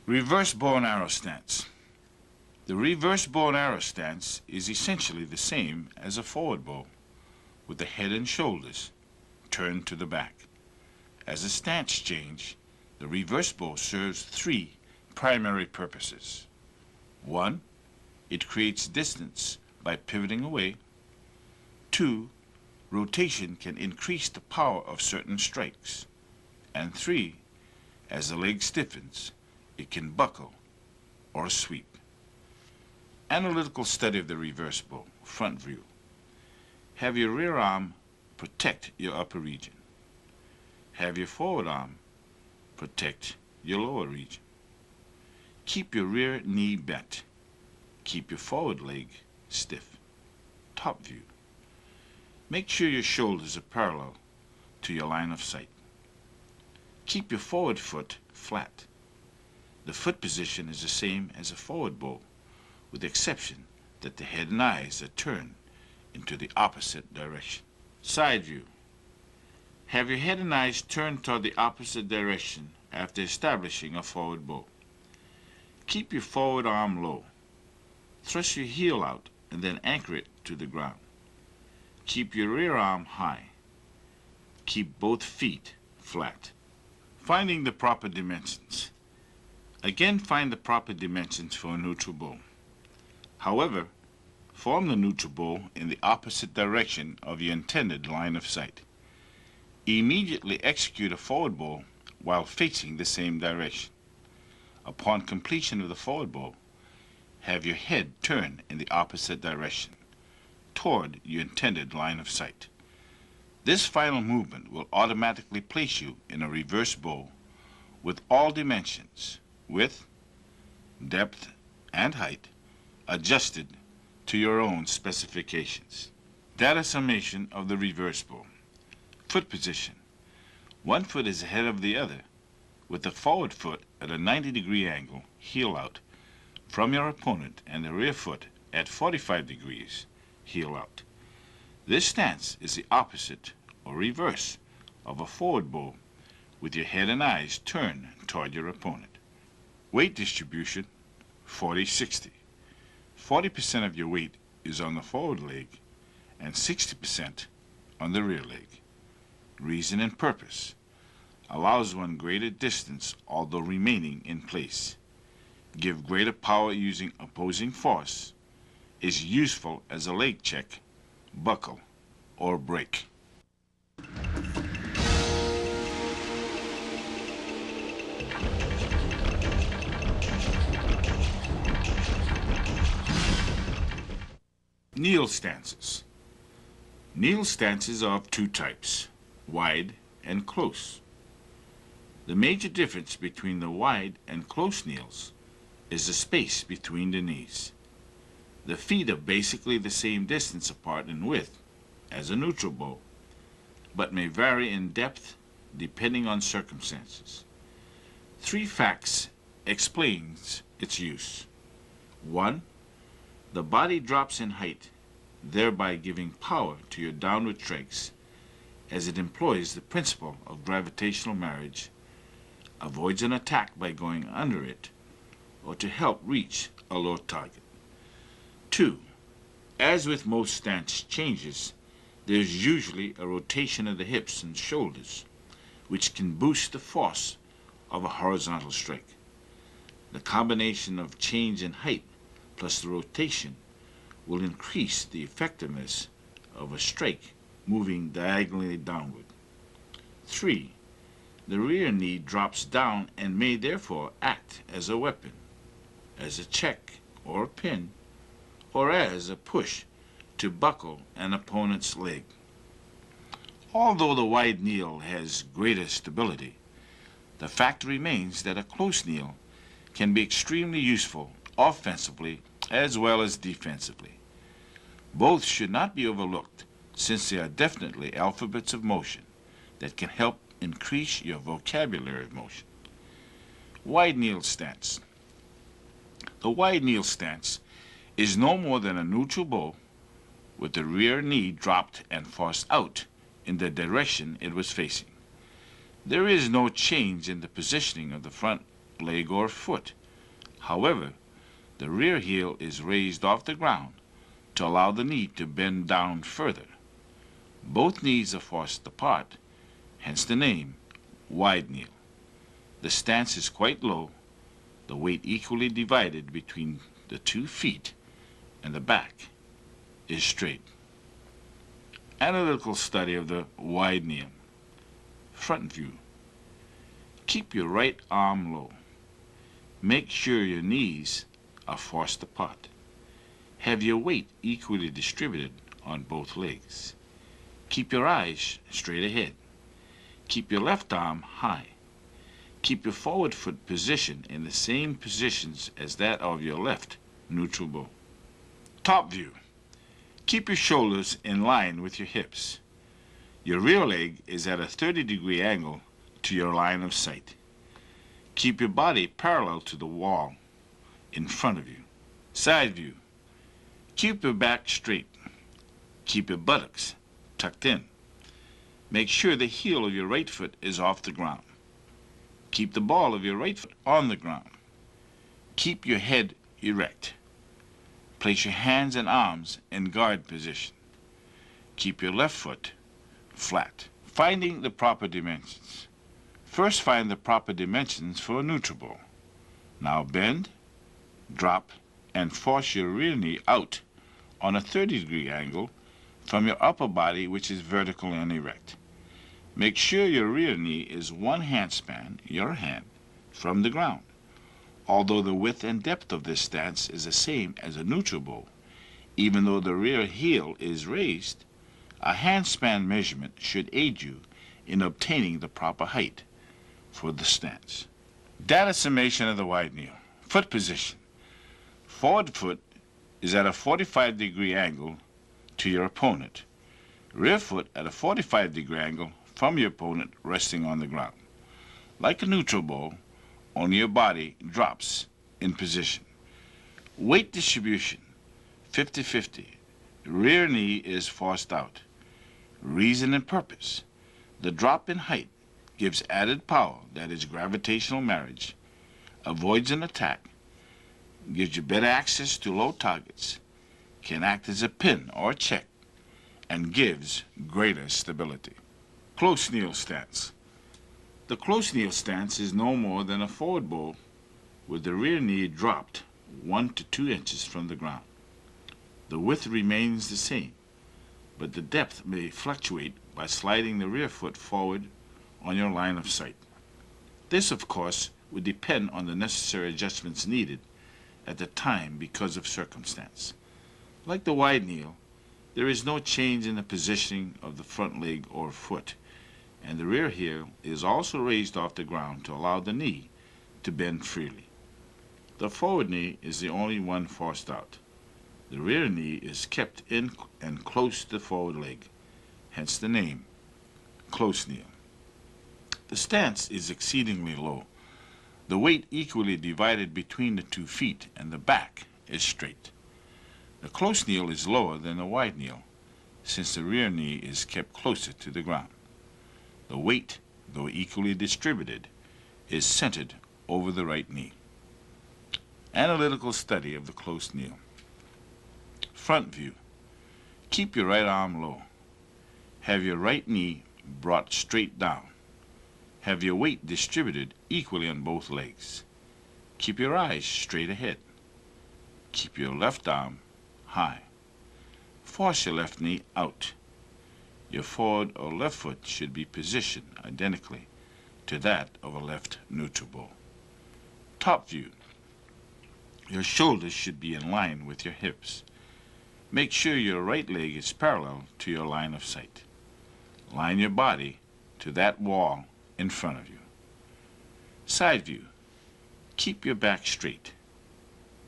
Reverse bow and arrow stance. The reverse bow and arrow stance is essentially the same as a forward bow, with the head and shoulders turned to the back. As a stance change, the reverse bow serves three primary purposes. One, it creates distance by pivoting away. Two, rotation can increase the power of certain strikes. And three, as the leg stiffens, it can buckle or sweep. Analytical study of the reverse bow, front view. Have your rear arm protect your upper region. Have your forward arm protect your lower region. Keep your rear knee bent. Keep your forward leg stiff. Top view. Make sure your shoulders are parallel to your line of sight. Keep your forward foot flat. The foot position is the same as a forward bow, with the exception that the head and eyes are turned into the opposite direction. Side view. Have your head and eyes turned toward the opposite direction after establishing a forward bow. Keep your forward arm low. Thrust your heel out and then anchor it to the ground. Keep your rear arm high. Keep both feet flat. Finding the proper dimensions. Again, find the proper dimensions for a neutral bow. However, form the neutral bow in the opposite direction of your intended line of sight. Immediately execute a forward bow while facing the same direction. Upon completion of the forward bow, have your head turn in the opposite direction, toward your intended line of sight. This final movement will automatically place you in a reverse bow with all dimensions, width, depth, and height, adjusted to your own specifications. Data summation of the reverse bow. Foot position. One foot is ahead of the other, with the forward foot at a 90-degree angle, heel out, from your opponent, and the rear foot at 45 degrees, heel out. This stance is the opposite or reverse of a forward bow with your head and eyes turned toward your opponent. Weight distribution, 40-60. 40% of your weight is on the forward leg and 60% on the rear leg. Reason and purpose. Allows one greater distance although remaining in place. Give greater power using opposing force. Is useful as a leg check, buckle, or break. Kneel stances. Kneel stances are of two types, wide and close. The major difference between the wide and close kneels is the space between the knees. The feet are basically the same distance apart in width as a neutral bow, but may vary in depth depending on circumstances. Three facts explains its use. 1. The body drops in height, thereby giving power to your downward strikes, as it employs the principle of gravitational marriage, avoids an attack by going under it, or to help reach a low target. 2. As with most stance changes, there is usually a rotation of the hips and shoulders, which can boost the force of a horizontal strike. The combination of change in height plus the rotation will increase the effectiveness of a strike moving diagonally downward. 3. The rear knee drops down and may therefore act as a weapon, as a check or a pin, or as a push to buckle an opponent's leg. Although the wide kneel has greater stability, the fact remains that a close kneel can be extremely useful offensively as well as defensively. Both should not be overlooked, since they are definitely alphabets of motion that can help increase your vocabulary of motion. Wide kneel stance. The wide kneel stance is no more than a neutral bow with the rear knee dropped and forced out in the direction it was facing. There is no change in the positioning of the front leg or foot. However, the rear heel is raised off the ground to allow the knee to bend down further. Both knees are forced apart, hence the name wide kneel. The stance is quite low, the weight equally divided between the 2 feet, and the back is straight. Analytical study of the wide kneel. Front view. Keep your right arm low. Make sure your knees are forced apart. Have your weight equally distributed on both legs. Keep your eyes straight ahead. Keep your left arm high. Keep your forward foot positioned in the same positions as that of your left neutral bow. Top view. Keep your shoulders in line with your hips. Your rear leg is at a 30-degree angle to your line of sight. Keep your body parallel to the wall in front of you. Side view. Keep your back straight. Keep your buttocks tucked in. Make sure the heel of your right foot is off the ground. Keep the ball of your right foot on the ground. Keep your head erect. Place your hands and arms in guard position. Keep your left foot flat. Finding the proper dimensions. First, find the proper dimensions for a neutral bow. Now bend, drop, and force your rear knee out on a 30-degree angle from your upper body, which is vertical and erect. Make sure your rear knee is 1 hand span, your hand, from the ground. Although the width and depth of this stance is the same as a neutral bow, even though the rear heel is raised, a hand span measurement should aid you in obtaining the proper height for the stance. Data summation of the wide kneel. Foot position. Forward foot is at a 45-degree angle to your opponent. Rear foot at a 45-degree angle from your opponent, resting on the ground. Like a neutral bow, only your body drops in position. Weight distribution, 50-50. Rear knee is forced out. Reason and purpose. The drop in height gives added power, that is gravitational marriage, avoids an attack, gives you better access to low targets, can act as a pin or check, and gives greater stability. Close kneel stance. The close kneel stance is no more than a forward bow with the rear knee dropped 1 to 2 inches from the ground. The width remains the same, but the depth may fluctuate by sliding the rear foot forward on your line of sight. This, of course, would depend on the necessary adjustments needed at the time because of circumstance. Like the wide kneel, there is no change in the positioning of the front leg or foot, and the rear heel is also raised off the ground to allow the knee to bend freely. The forward knee is the only one forced out. The rear knee is kept in and close to the forward leg, hence the name, close kneel. The stance is exceedingly low. The weight equally divided between the 2 feet, and the back is straight. The close kneel is lower than the wide kneel, since the rear knee is kept closer to the ground. The weight, though equally distributed, is centered over the right knee. Analytical study of the close kneel. Front view. Keep your right arm low. Have your right knee brought straight down. Have your weight distributed equally on both legs. Keep your eyes straight ahead. Keep your left arm high. Force your left knee out. Your forward or left foot should be positioned identically to that of a left neutral bow. Top view. Your shoulders should be in line with your hips. Make sure your right leg is parallel to your line of sight. Line your body to that wall in front of you. Side view. Keep your back straight.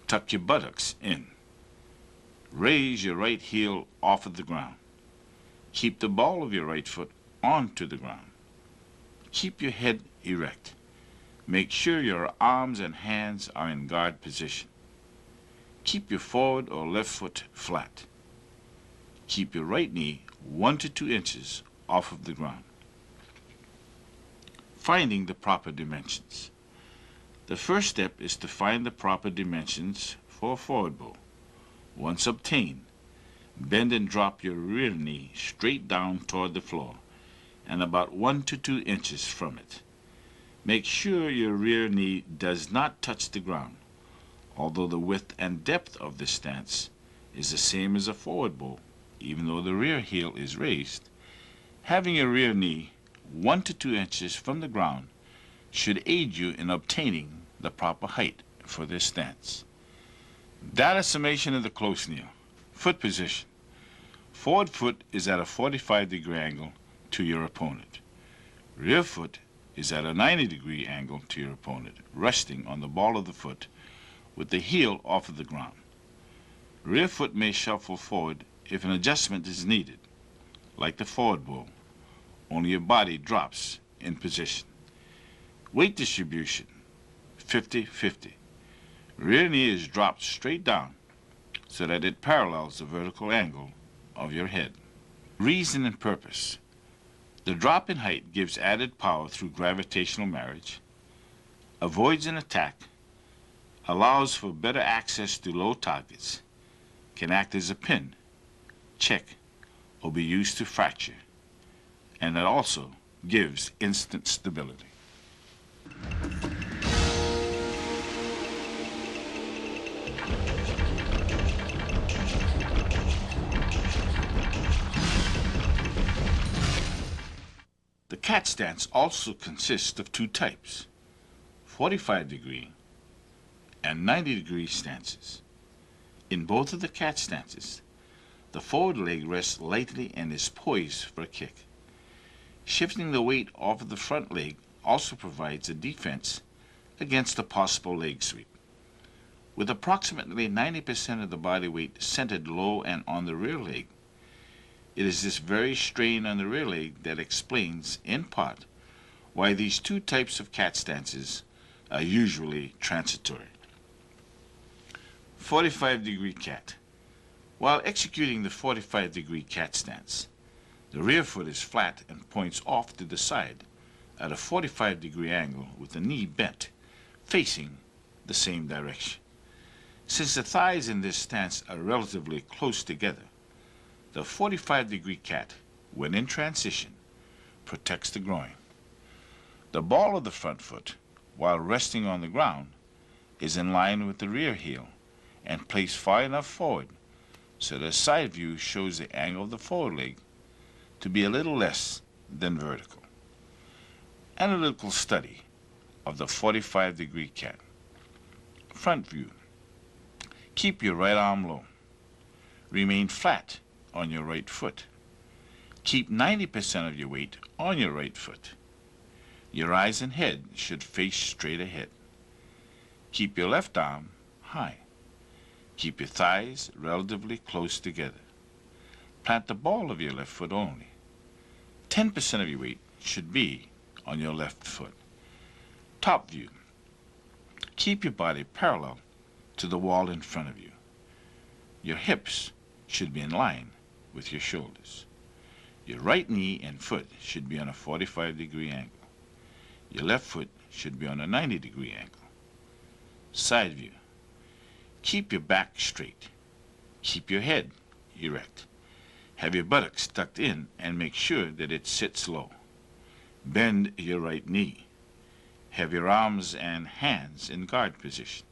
Tuck your buttocks in. Raise your right heel off of the ground. Keep the ball of your right foot onto the ground. Keep your head erect. Make sure your arms and hands are in guard position. Keep your forward or left foot flat. Keep your right knee 1 to 2 inches off of the ground. Finding the proper dimensions. The first step is to find the proper dimensions for a forward bow. Once obtained, Bend and drop your rear knee straight down toward the floor and about 1 to 2 inches from it. Make sure your rear knee does not touch the ground, although the width and depth of this stance is the same as a forward bowl. Even though the rear heel is raised, having your rear knee 1 to 2 inches from the ground should aid you in obtaining the proper height for this stance. Data summation of the close kneel. Foot position. Forward foot is at a 45-degree angle to your opponent. Rear foot is at a 90-degree angle to your opponent, resting on the ball of the foot with the heel off of the ground. Rear foot may shuffle forward if an adjustment is needed, like the forward bowl, only your body drops in position. Weight distribution, 50-50. Rear knee is dropped straight down so that it parallels the vertical angle of your head. Reason and purpose. The drop in height gives added power through gravitational marriage, avoids an attack, allows for better access to low targets, can act as a pin, check, or be used to fracture, and it also gives instant stability. The cat stance also consists of two types, 45-degree and 90-degree stances. In both of the cat stances, the forward leg rests lightly and is poised for a kick. Shifting the weight off of the front leg also provides a defense against a possible leg sweep. With approximately 90% of the body weight centered low and on the rear leg, it is this very strain on the rear leg that explains, in part, why these two types of cat stances are usually transitory. 45-degree cat. While executing the 45-degree cat stance, the rear foot is flat and points off to the side at a 45-degree angle with the knee bent, facing the same direction. Since the thighs in this stance are relatively close together, the 45-degree cat, when in transition, protects the groin. The ball of the front foot, while resting on the ground, is in line with the rear heel and placed far enough forward so the side view shows the angle of the forward leg to be a little less than vertical. Analytical study of the 45-degree cat. Front view. Keep your right arm low. Remain flat on your right foot. Keep 90% of your weight on your right foot. Your eyes and head should face straight ahead. Keep your left arm high. Keep your thighs relatively close together. Plant the ball of your left foot only. 10% of your weight should be on your left foot. Top view. Keep your body parallel to the wall in front of you. Your hips should be in line with your shoulders. Your right knee and foot should be on a 45-degree angle. Your left foot should be on a 90-degree angle. Side view. Keep your back straight. Keep your head erect. Have your buttocks tucked in and make sure that it sits low. Bend your right knee. Have your arms and hands in guard position.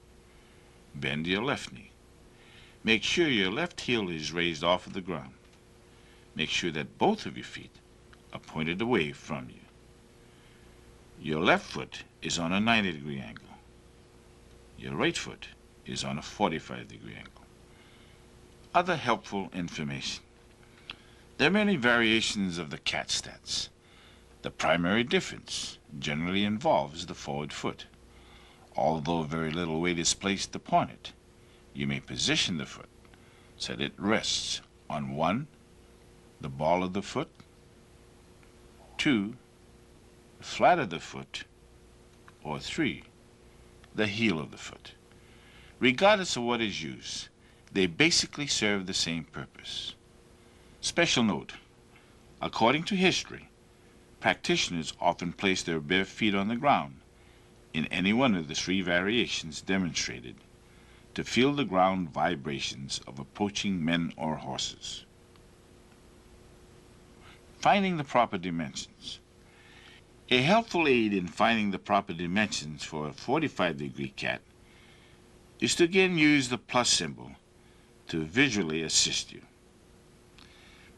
Bend your left knee. Make sure your left heel is raised off of the ground. Make sure that both of your feet are pointed away from you. Your left foot is on a 90-degree angle. Your right foot is on a 45-degree angle. Other helpful information. There are many variations of the cat stance. The primary difference generally involves the forward foot. Although very little weight is placed upon it, you may position the foot so that it rests on 1, the ball of the foot, 2, the flat of the foot, or 3, the heel of the foot. Regardless of what is used, they basically serve the same purpose. Special note, according to history, practitioners often place their bare feet on the ground in any one of the 3 variations demonstrated to feel the ground vibrations of approaching men or horses. Finding the proper dimensions. A helpful aid in finding the proper dimensions for a 45-degree cat is to again use the plus symbol to visually assist you.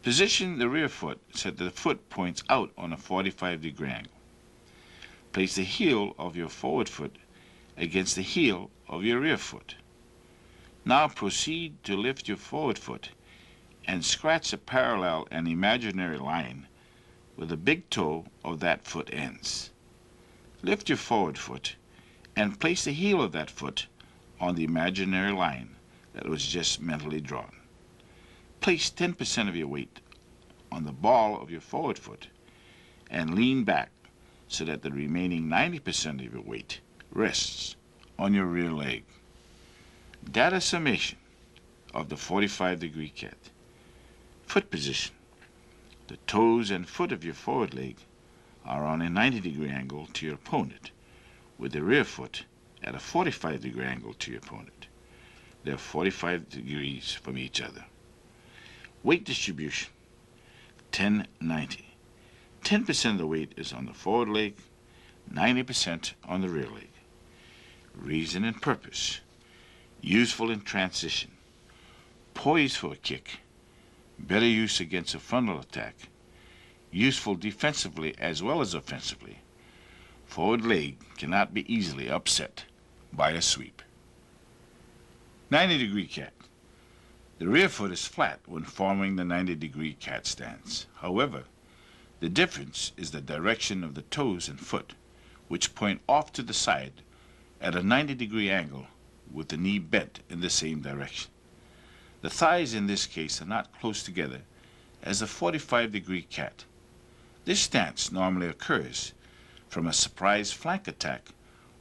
Position the rear foot so that the foot points out on a 45-degree angle. Place the heel of your forward foot against the heel of your rear foot. Now proceed to lift your forward foot and scratch a parallel and imaginary line where the big toe of that foot ends. Lift your forward foot and place the heel of that foot on the imaginary line that was just mentally drawn. Place 10% of your weight on the ball of your forward foot and lean back so that the remaining 90% of your weight rests on your rear leg. Data summation of the 45-degree cat. Foot position. The toes and foot of your forward leg are on a 90-degree angle to your opponent, with the rear foot at a 45-degree angle to your opponent. They are 45 degrees from each other. Weight distribution, 10-90. 10% of the weight is on the forward leg, 90% on the rear leg. Reason and purpose. Useful in transition. Poised for a kick. Better use against a frontal attack. Useful defensively as well as offensively. Forward leg cannot be easily upset by a sweep. 90-degree cat. The rear foot is flat when forming the 90-degree cat stance. However, the difference is the direction of the toes and foot, which point off to the side at a 90-degree angle with the knee bent in the same direction. The thighs in this case are not close together as a 45-degree cat. This stance normally occurs from a surprise flank attack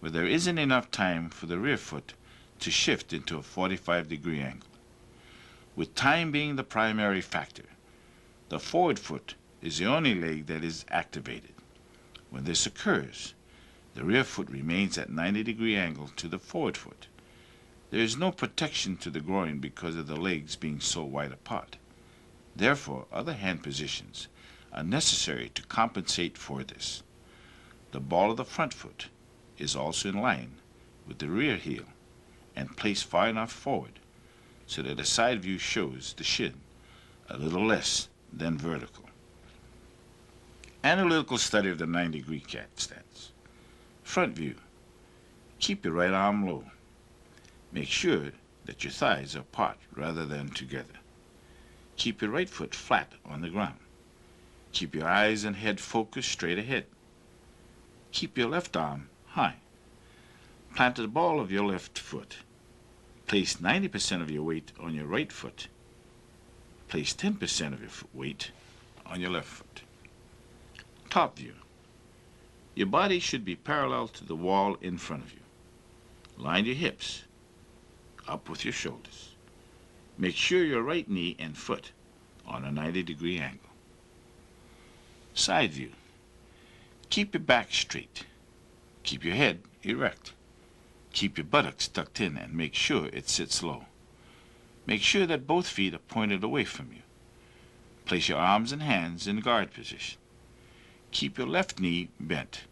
where there isn't enough time for the rear foot to shift into a 45-degree angle. With time being the primary factor, the forward foot is the only leg that is activated. When this occurs, the rear foot remains at 90-degree angle to the forward foot. There is no protection to the groin because of the legs being so wide apart. Therefore, other hand positions are necessary to compensate for this. The ball of the front foot is also in line with the rear heel and placed far enough forward so that the side view shows the shin a little less than vertical. Analytical study of the 90-degree cat stance. Front view. Keep your right arm low. Make sure that your thighs are apart rather than together. Keep your right foot flat on the ground. Keep your eyes and head focused straight ahead. Keep your left arm high. Plant the ball of your left foot. Place 90% of your weight on your right foot. Place 10% of your weight on your left foot. Top view. Your body should be parallel to the wall in front of you. Line your hips up with your shoulders. Make sure your right knee and foot on a 90-degree angle. Side view. Keep your back straight. Keep your head erect. Keep your buttocks tucked in and make sure it sits low. Make sure that both feet are pointed away from you. Place your arms and hands in guard position. Keep your left knee bent.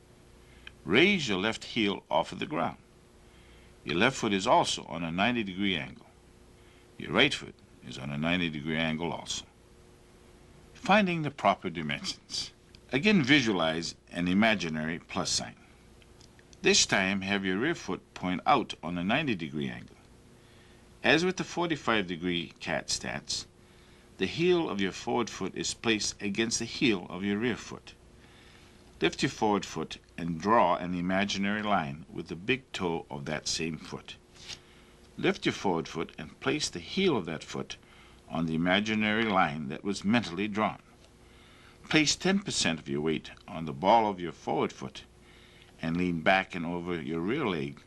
Raise your left heel off of the ground. Your left foot is also on a 90-degree angle. Your right foot is on a 90-degree angle also. Finding the proper dimensions. Again, visualize an imaginary plus sign. This time, have your rear foot point out on a 90-degree angle. As with the 45-degree cat stance, the heel of your forward foot is placed against the heel of your rear foot. Lift your forward foot and draw an imaginary line with the big toe of that same foot. Lift your forward foot and place the heel of that foot on the imaginary line that was mentally drawn. Place 10% of your weight on the ball of your forward foot and lean back and over your rear leg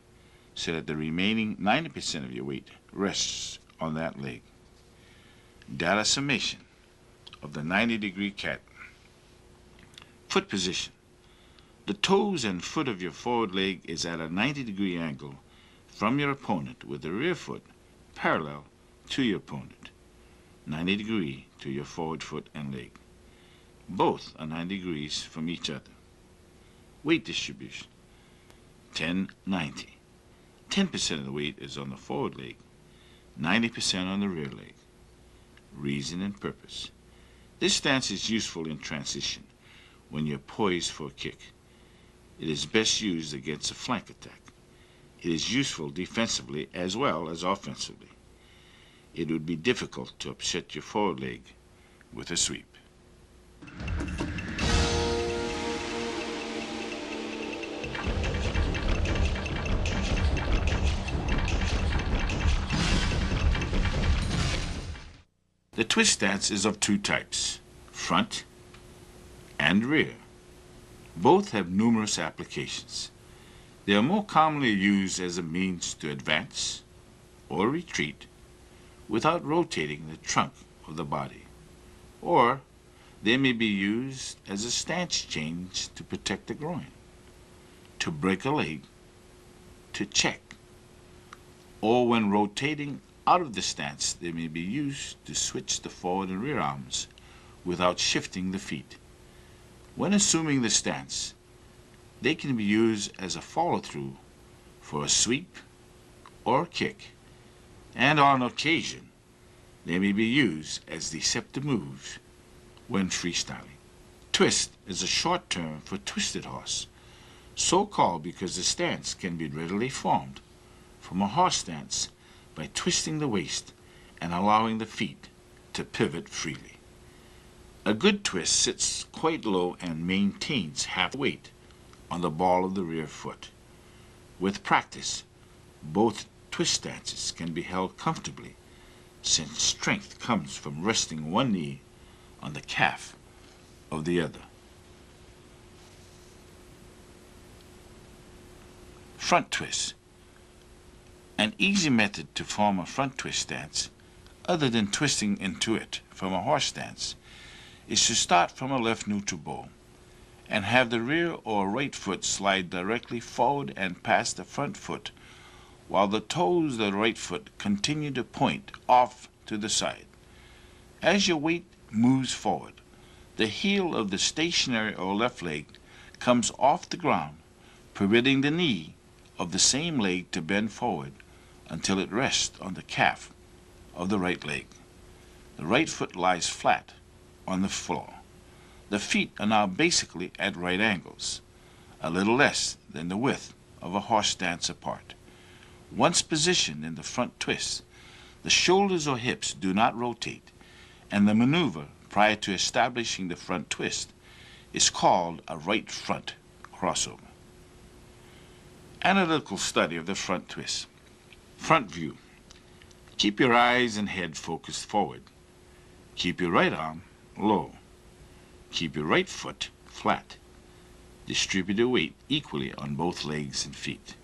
so that the remaining 90% of your weight rests on that leg. Data summation of the 90-degree cat. Foot position. The toes and foot of your forward leg is at a 90-degree angle from your opponent with the rear foot parallel to your opponent, 90 degrees to your forward foot and leg. Both are 90 degrees from each other. Weight distribution, 10-90. 10% of the weight is on the forward leg, 90% on the rear leg. Reason and purpose. This stance is useful in transition when you're poised for a kick. It is best used against a flank attack. It is useful defensively as well as offensively. It would be difficult to upset your forward leg with a sweep. The twist stance is of two types, front and rear. Both have numerous applications. They are more commonly used as a means to advance or retreat without rotating the trunk of the body, or they may be used as a stance change to protect the groin, to break a leg, to check, or when rotating out of the stance, they may be used to switch the forward and rear arms without shifting the feet. When assuming the stance, they can be used as a follow-through for a sweep or a kick, and on occasion, they may be used as deceptive moves when freestyling. Twist is a short term for twisted horse, so called because the stance can be readily formed from a horse stance by twisting the waist and allowing the feet to pivot freely. A good twist sits quite low and maintains half weight on the ball of the rear foot. With practice, both twist stances can be held comfortably, since strength comes from resting one knee on the calf of the other. Front twist. An easy method to form a front twist stance, other than twisting into it from a horse stance, is to start from a left neutral bow and have the rear or right foot slide directly forward and past the front foot, while the toes of the right foot continue to point off to the side. As your weight moves forward, the heel of the stationary or left leg comes off the ground, permitting the knee of the same leg to bend forward until it rests on the calf of the right leg. The right foot lies flat on the floor. The feet are now basically at right angles, a little less than the width of a horse stance apart. Once positioned in the front twist, the shoulders or hips do not rotate, and the maneuver prior to establishing the front twist is called a right front crossover. Analytical study of the front twist. Front view. Keep your eyes and head focused forward. Keep your right arm low. Keep your right foot flat. Distribute your weight equally on both legs and feet.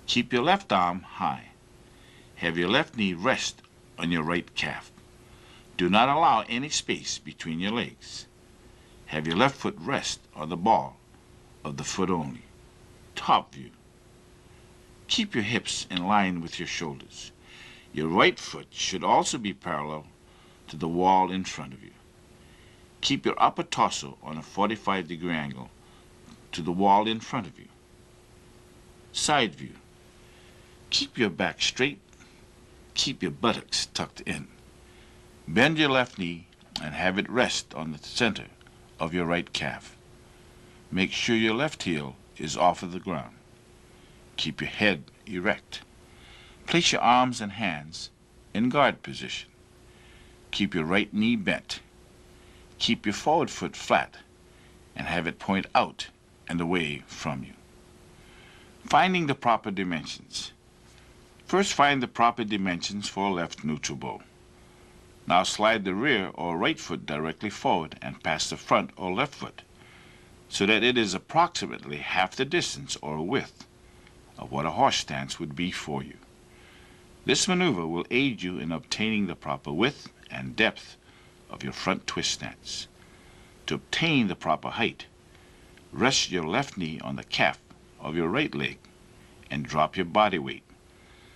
Keep your left arm high. Have your left knee rest on your right calf. Do not allow any space between your legs. Have your left foot rest on the ball of the foot only. Top view. Keep your hips in line with your shoulders. Your right foot should also be parallel to the wall in front of you. Keep your upper torso on a 45-degree angle to the wall in front of you. Side view. Keep your back straight. Keep your buttocks tucked in. Bend your left knee and have it rest on the center of your right calf. Make sure your left heel is off of the ground. Keep your head erect. Place your arms and hands in guard position. Keep your right knee bent. Keep your forward foot flat and have it point out and away from you. Finding the proper dimensions. First, find the proper dimensions for a left neutral bow. Now slide the rear or right foot directly forward and past the front or left foot, so that it is approximately half the distance or width of what a horse stance would be for you. This maneuver will aid you in obtaining the proper width and depth of your front twist stance. To obtain the proper height, rest your left knee on the calf of your right leg and drop your body weight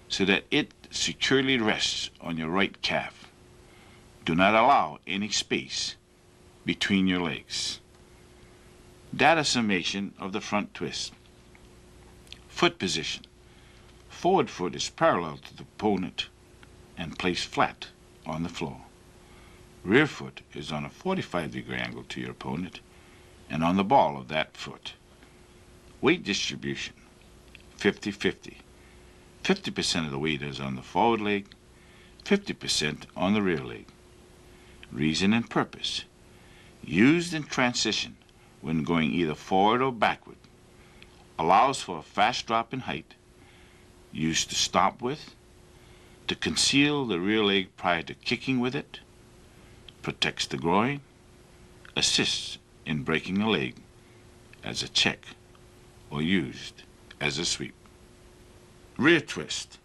so that it securely rests on your right calf. Do not allow any space between your legs. Data summation of the front twist. Foot position. Forward foot is parallel to the opponent and placed flat on the floor. Rear foot is on a 45-degree angle to your opponent and on the ball of that foot. Weight distribution, 50-50. 50% of the weight is on the forward leg, 50% on the rear leg. Reason and purpose. Used in transition when going either forward or backward. Allows for a fast drop in height. Used to stop with. To conceal the rear leg prior to kicking with it. Protects the groin. Assists in breaking a leg as a check or used as a sweep. Rear twist.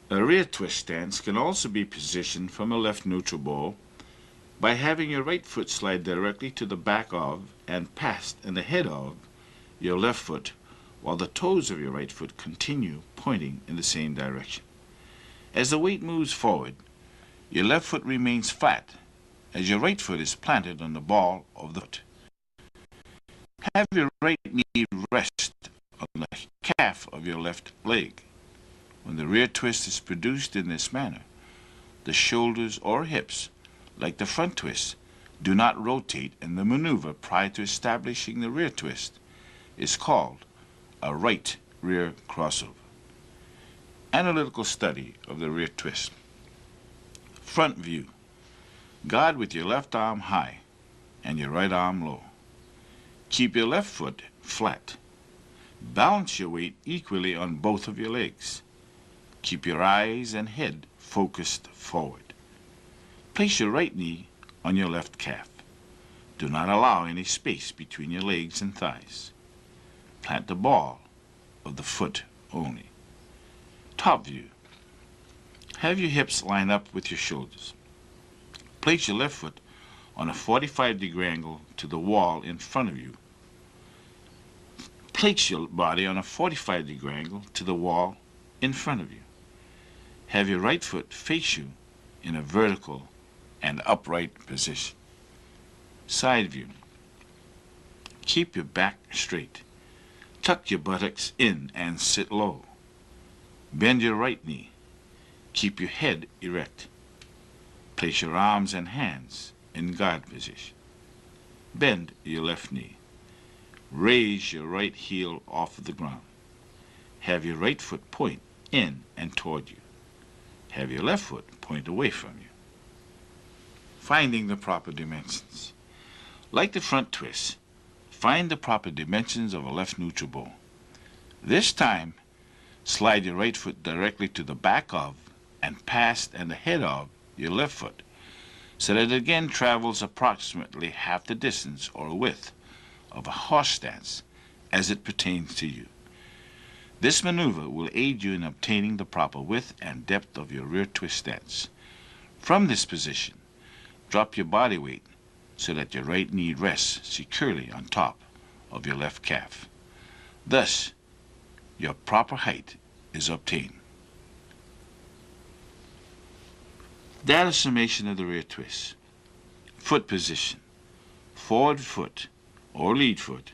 A rear twist stance can also be positioned from a left neutral ball by having your right foot slide directly to the back of and past and ahead of your left foot while the toes of your right foot continue pointing in the same direction. As the weight moves forward, your left foot remains flat as your right foot is planted on the ball of the foot. Have your right knee rest on the calf of your left leg. When the rear twist is produced in this manner, the shoulders or hips, like the front twist, do not rotate, and the maneuver prior to establishing the rear twist is called a right rear crossover. Analytical study of the rear twist. Front view. Guard with your left arm high and your right arm low. Keep your left foot flat. Balance your weight equally on both of your legs. Keep your eyes and head focused forward. Place your right knee on your left calf. Do not allow any space between your legs and thighs. Plant the ball of the foot only. Top view. Have your hips line up with your shoulders. Place your left foot on a 45-degree angle to the wall in front of you. Place your body on a 45-degree angle to the wall in front of you. Have your right foot face you in a vertical and upright position. Side view. Keep your back straight. Tuck your buttocks in and sit low. Bend your right knee. Keep your head erect. Place your arms and hands in guard position. Bend your left knee. Raise your right heel off the ground. Have your right foot point in and toward you. Have your left foot point away from you. Finding the proper dimensions. Like the front twist, find the proper dimensions of a left neutral ball. This time, slide your right foot directly to the back of and past and ahead of your left foot, so that it again travels approximately half the distance or width of a horse stance as it pertains to you. This maneuver will aid you in obtaining the proper width and depth of your rear twist stance. From this position, drop your body weight so that your right knee rests securely on top of your left calf. Thus, your proper height is obtained. Data summation of the rear twist. Foot position. Forward foot or lead foot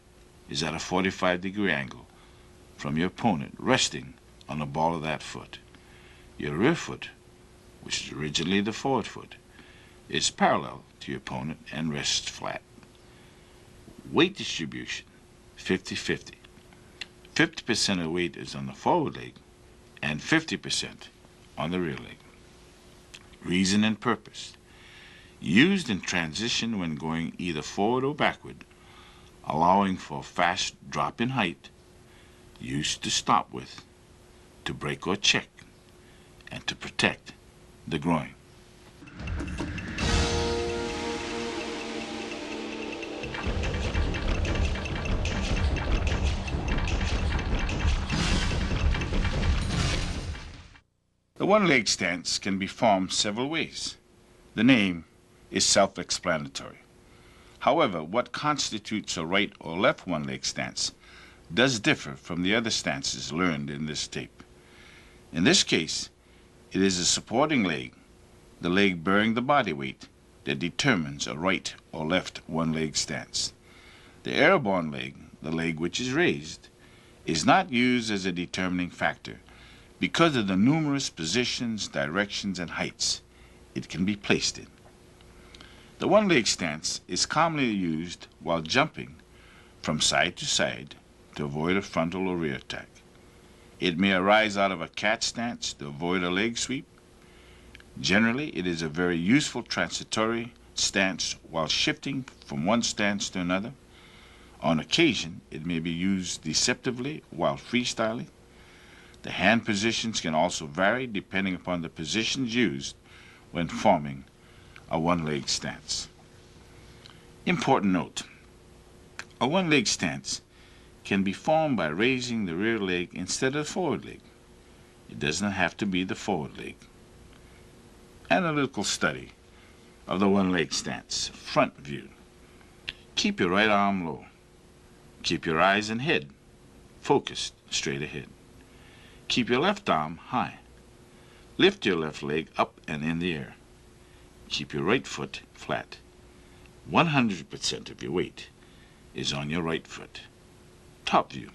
is at a 45-degree angle from your opponent, resting on the ball of that foot. Your rear foot, which is originally the forward foot, is parallel to your opponent and rests flat. Weight distribution, 50-50. 50% of the weight is on the forward leg and 50% on the rear leg. Reason and purpose. Used in transition when going either forward or backward, allowing for a fast drop in height. Used to stop with, to break or check, and to protect the groin. The one-leg stance can be formed several ways. The name is self-explanatory. However, what constitutes a right or left one-leg stance does differ from the other stances learned in this tape. In this case, it is the supporting leg, the leg bearing the body weight, that determines a right or left one-leg stance. The airborne leg, the leg which is raised, is not used as a determining factor because of the numerous positions, directions, and heights it can be placed in. The one-leg stance is commonly used while jumping from side to side to avoid a frontal or rear attack. It may arise out of a cat stance to avoid a leg sweep. Generally, it is a very useful transitory stance while shifting from one stance to another. On occasion, it may be used deceptively while freestyling. The hand positions can also vary depending upon the positions used when forming a one-leg stance. Important note, a one-leg stance can be formed by raising the rear leg instead of the forward leg. It does not have to be the forward leg. Analytical study of the one-leg stance. Front view. Keep your right arm low. Keep your eyes and head focused straight ahead. Keep your left arm high. Lift your left leg up and in the air. Keep your right foot flat. 100% of your weight is on your right foot. Top view.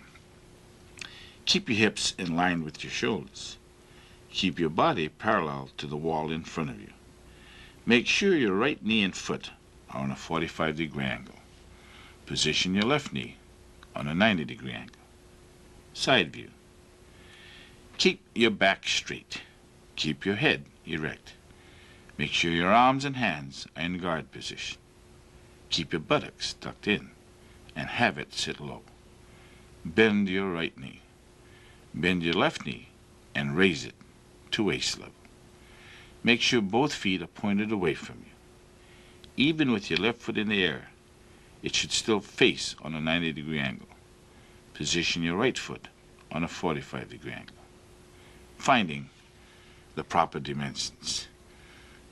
Keep your hips in line with your shoulders. Keep your body parallel to the wall in front of you. Make sure your right knee and foot are on a 45-degree angle. Position your left knee on a 90-degree angle. Side view. Keep your back straight. Keep your head erect. Make sure your arms and hands are in guard position. Keep your buttocks tucked in and have it sit low. Bend your right knee. Bend your left knee and raise it to waist level. Make sure both feet are pointed away from you. Even with your left foot in the air, it should still face on a 90-degree angle. Position your right foot on a 45-degree angle. Finding the proper dimensions.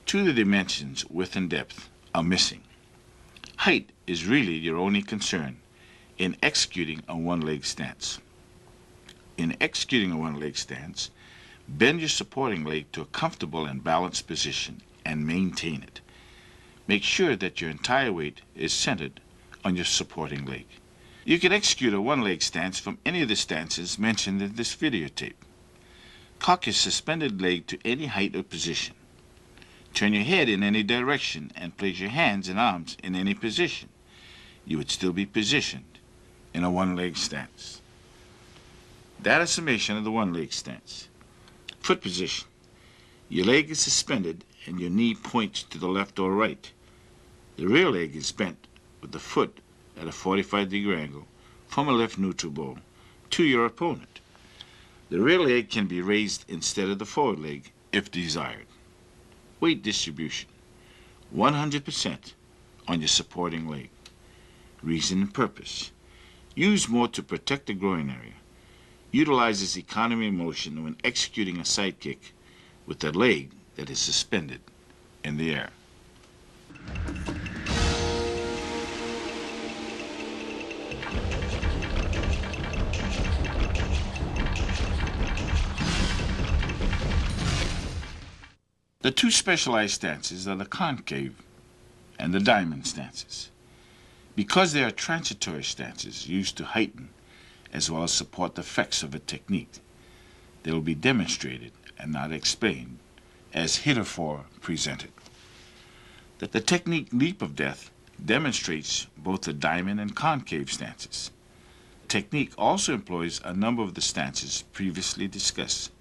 Two of the dimensions, width and depth, are missing. Height is really your only concern in executing a one-leg stance. In executing a one-leg stance, bend your supporting leg to a comfortable and balanced position and maintain it. Make sure that your entire weight is centered on your supporting leg. You can execute a one-leg stance from any of the stances mentioned in this videotape. Cock your suspended leg to any height or position. Turn your head in any direction and place your hands and arms in any position. You would still be positioned in a one-leg stance. That is summation of the one-leg stance. Foot position. Your leg is suspended and your knee points to the left or right. The rear leg is bent with the foot at a 45-degree angle from a left neutral ball to your opponent. The rear leg can be raised instead of the forward leg if desired. Weight distribution. 100% on your supporting leg. Reason and purpose. Use more to protect the groin area. Utilizes economy of motion when executing a side kick with the leg that is suspended in the air. The two specialized stances are the concave and the diamond stances. Because they are transitory stances used to heighten as well as support the effects of a technique, they will be demonstrated and not explained as heretofore presented. That the technique leap of death demonstrates both the diamond and concave stances. The technique also employs a number of the stances previously discussed,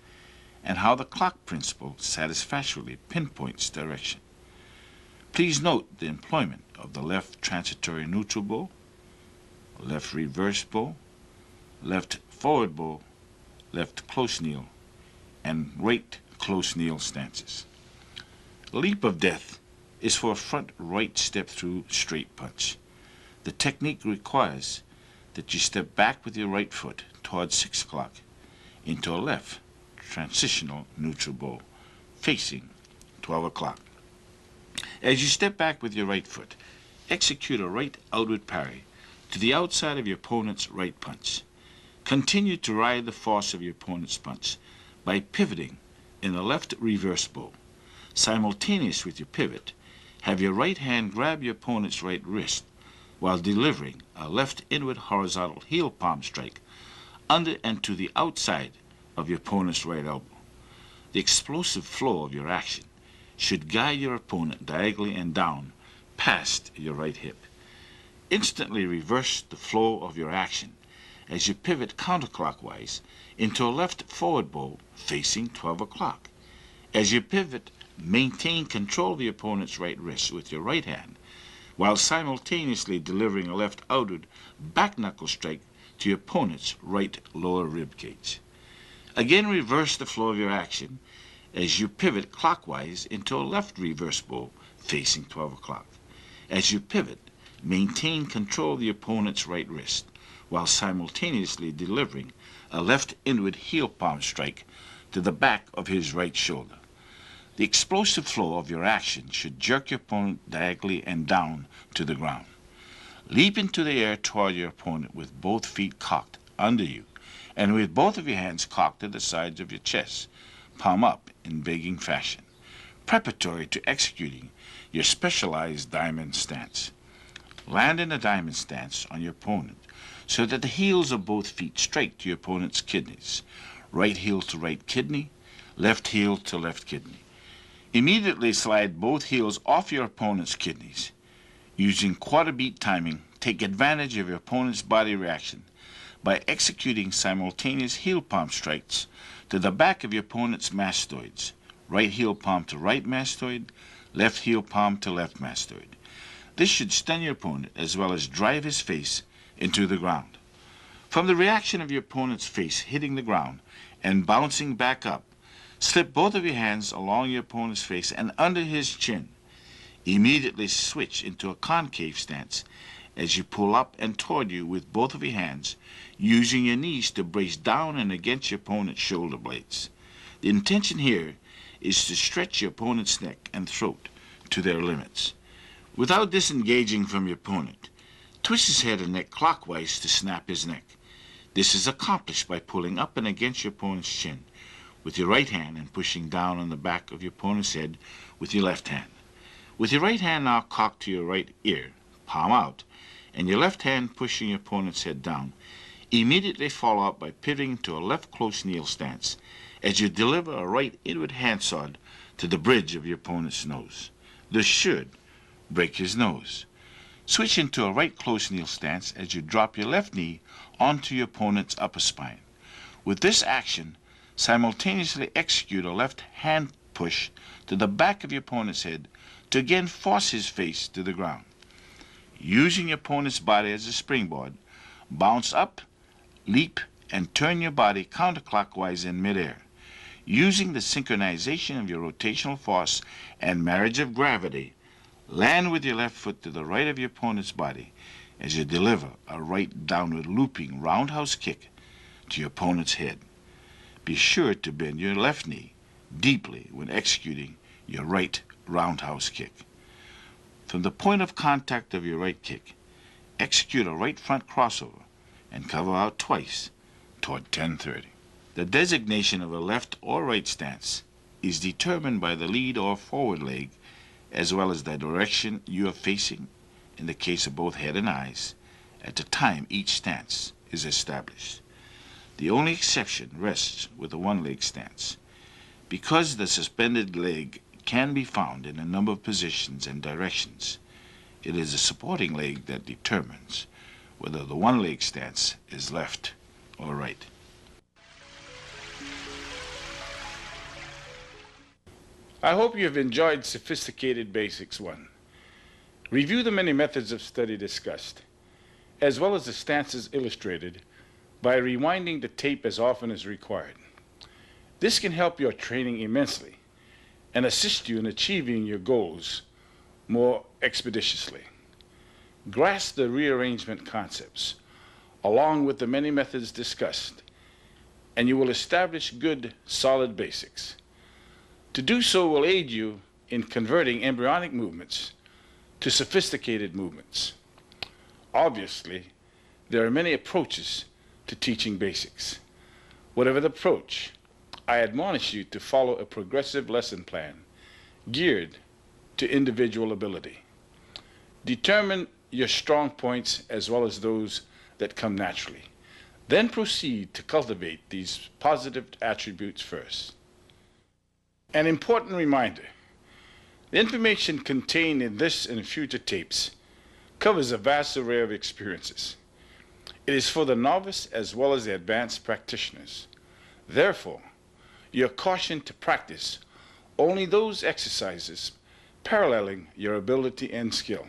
and how the clock principle satisfactorily pinpoints direction. Please note the employment of the left transitory neutral bow, left reverse bow, left forward bow, left close kneel, and right close kneel stances. Leap of death is for a front right step through straight punch. The technique requires that you step back with your right foot towards 6 o'clock into a left transitional neutral bow facing 12 o'clock. As you step back with your right foot, execute a right outward parry to the outside of your opponent's right punch. Continue to ride the force of your opponent's punch by pivoting in a left reverse bow. Simultaneous with your pivot, have your right hand grab your opponent's right wrist while delivering a left inward horizontal heel palm strike under and to the outside of your opponent's right elbow. The explosive flow of your action should guide your opponent diagonally and down past your right hip. Instantly reverse the flow of your action as you pivot counterclockwise into a left forward bow facing 12 o'clock. As you pivot, maintain control of your opponent's right wrist with your right hand while simultaneously delivering a left outward back knuckle strike to your opponent's right lower rib cage. Again, reverse the flow of your action as you pivot clockwise into a left reverse bow facing 12 o'clock. As you pivot, maintain control of the opponent's right wrist while simultaneously delivering a left inward heel palm strike to the back of his right shoulder. The explosive flow of your action should jerk your opponent diagonally and down to the ground. Leap into the air toward your opponent with both feet cocked under you and with both of your hands cocked to the sides of your chest, palm up in begging fashion, preparatory to executing your specialized diamond stance. Land in a diamond stance on your opponent so that the heels of both feet strike to your opponent's kidneys, right heel to right kidney, left heel to left kidney. Immediately slide both heels off your opponent's kidneys. Using quarter beat timing, take advantage of your opponent's body reaction by executing simultaneous heel palm strikes to the back of your opponent's mastoids, right heel palm to right mastoid, left heel palm to left mastoid. This should stun your opponent as well as drive his face into the ground. From the reaction of your opponent's face hitting the ground and bouncing back up, slip both of your hands along your opponent's face and under his chin. Immediately switch into a concave stance as you pull up and toward you with both of your hands, using your knees to brace down and against your opponent's shoulder blades. The intention here is to stretch your opponent's neck and throat to their limits. Without disengaging from your opponent, twist his head and neck clockwise to snap his neck. This is accomplished by pulling up and against your opponent's chin with your right hand and pushing down on the back of your opponent's head with your left hand. With your right hand now cocked to your right ear, palm out, and your left hand pushing your opponent's head down, immediately follow up by pivoting to a left close kneel stance as you deliver a right inward handsword to the bridge of your opponent's nose. This should break his nose. Switch into a right close kneel stance as you drop your left knee onto your opponent's upper spine. With this action, simultaneously execute a left hand push to the back of your opponent's head to again force his face to the ground. Using your opponent's body as a springboard, bounce up, leap, and turn your body counterclockwise in midair. Using the synchronization of your rotational force and marriage of gravity, land with your left foot to the right of your opponent's body as you deliver a right downward looping roundhouse kick to your opponent's head. Be sure to bend your left knee deeply when executing your right roundhouse kick. From the point of contact of your right kick, execute a right front crossover and cover out twice toward 1030. The designation of a left or right stance is determined by the lead or forward leg as well as the direction you are facing in the case of both head and eyes at the time each stance is established. The only exception rests with the one-leg stance. Because the suspended leg can be found in a number of positions and directions, it is the supporting leg that determines whether the one-leg stance is left or right. I hope you have enjoyed Sophisticated Basics 1. Review the many methods of study discussed, as well as the stances illustrated, by rewinding the tape as often as required. This can help your training immensely and assist you in achieving your goals more expeditiously. Grasp the rearrangement concepts along with the many methods discussed, and you will establish good, solid basics. To do so will aid you in converting embryonic movements to sophisticated movements. Obviously, there are many approaches to teaching basics. Whatever the approach, I admonish you to follow a progressive lesson plan geared to individual ability. Determine your strong points as well as those that come naturally. Then proceed to cultivate these positive attributes first. An important reminder: the information contained in this and future tapes covers a vast array of experiences. It is for the novice as well as the advanced practitioners. Therefore, you are cautioned to practice only those exercises paralleling your ability and skill.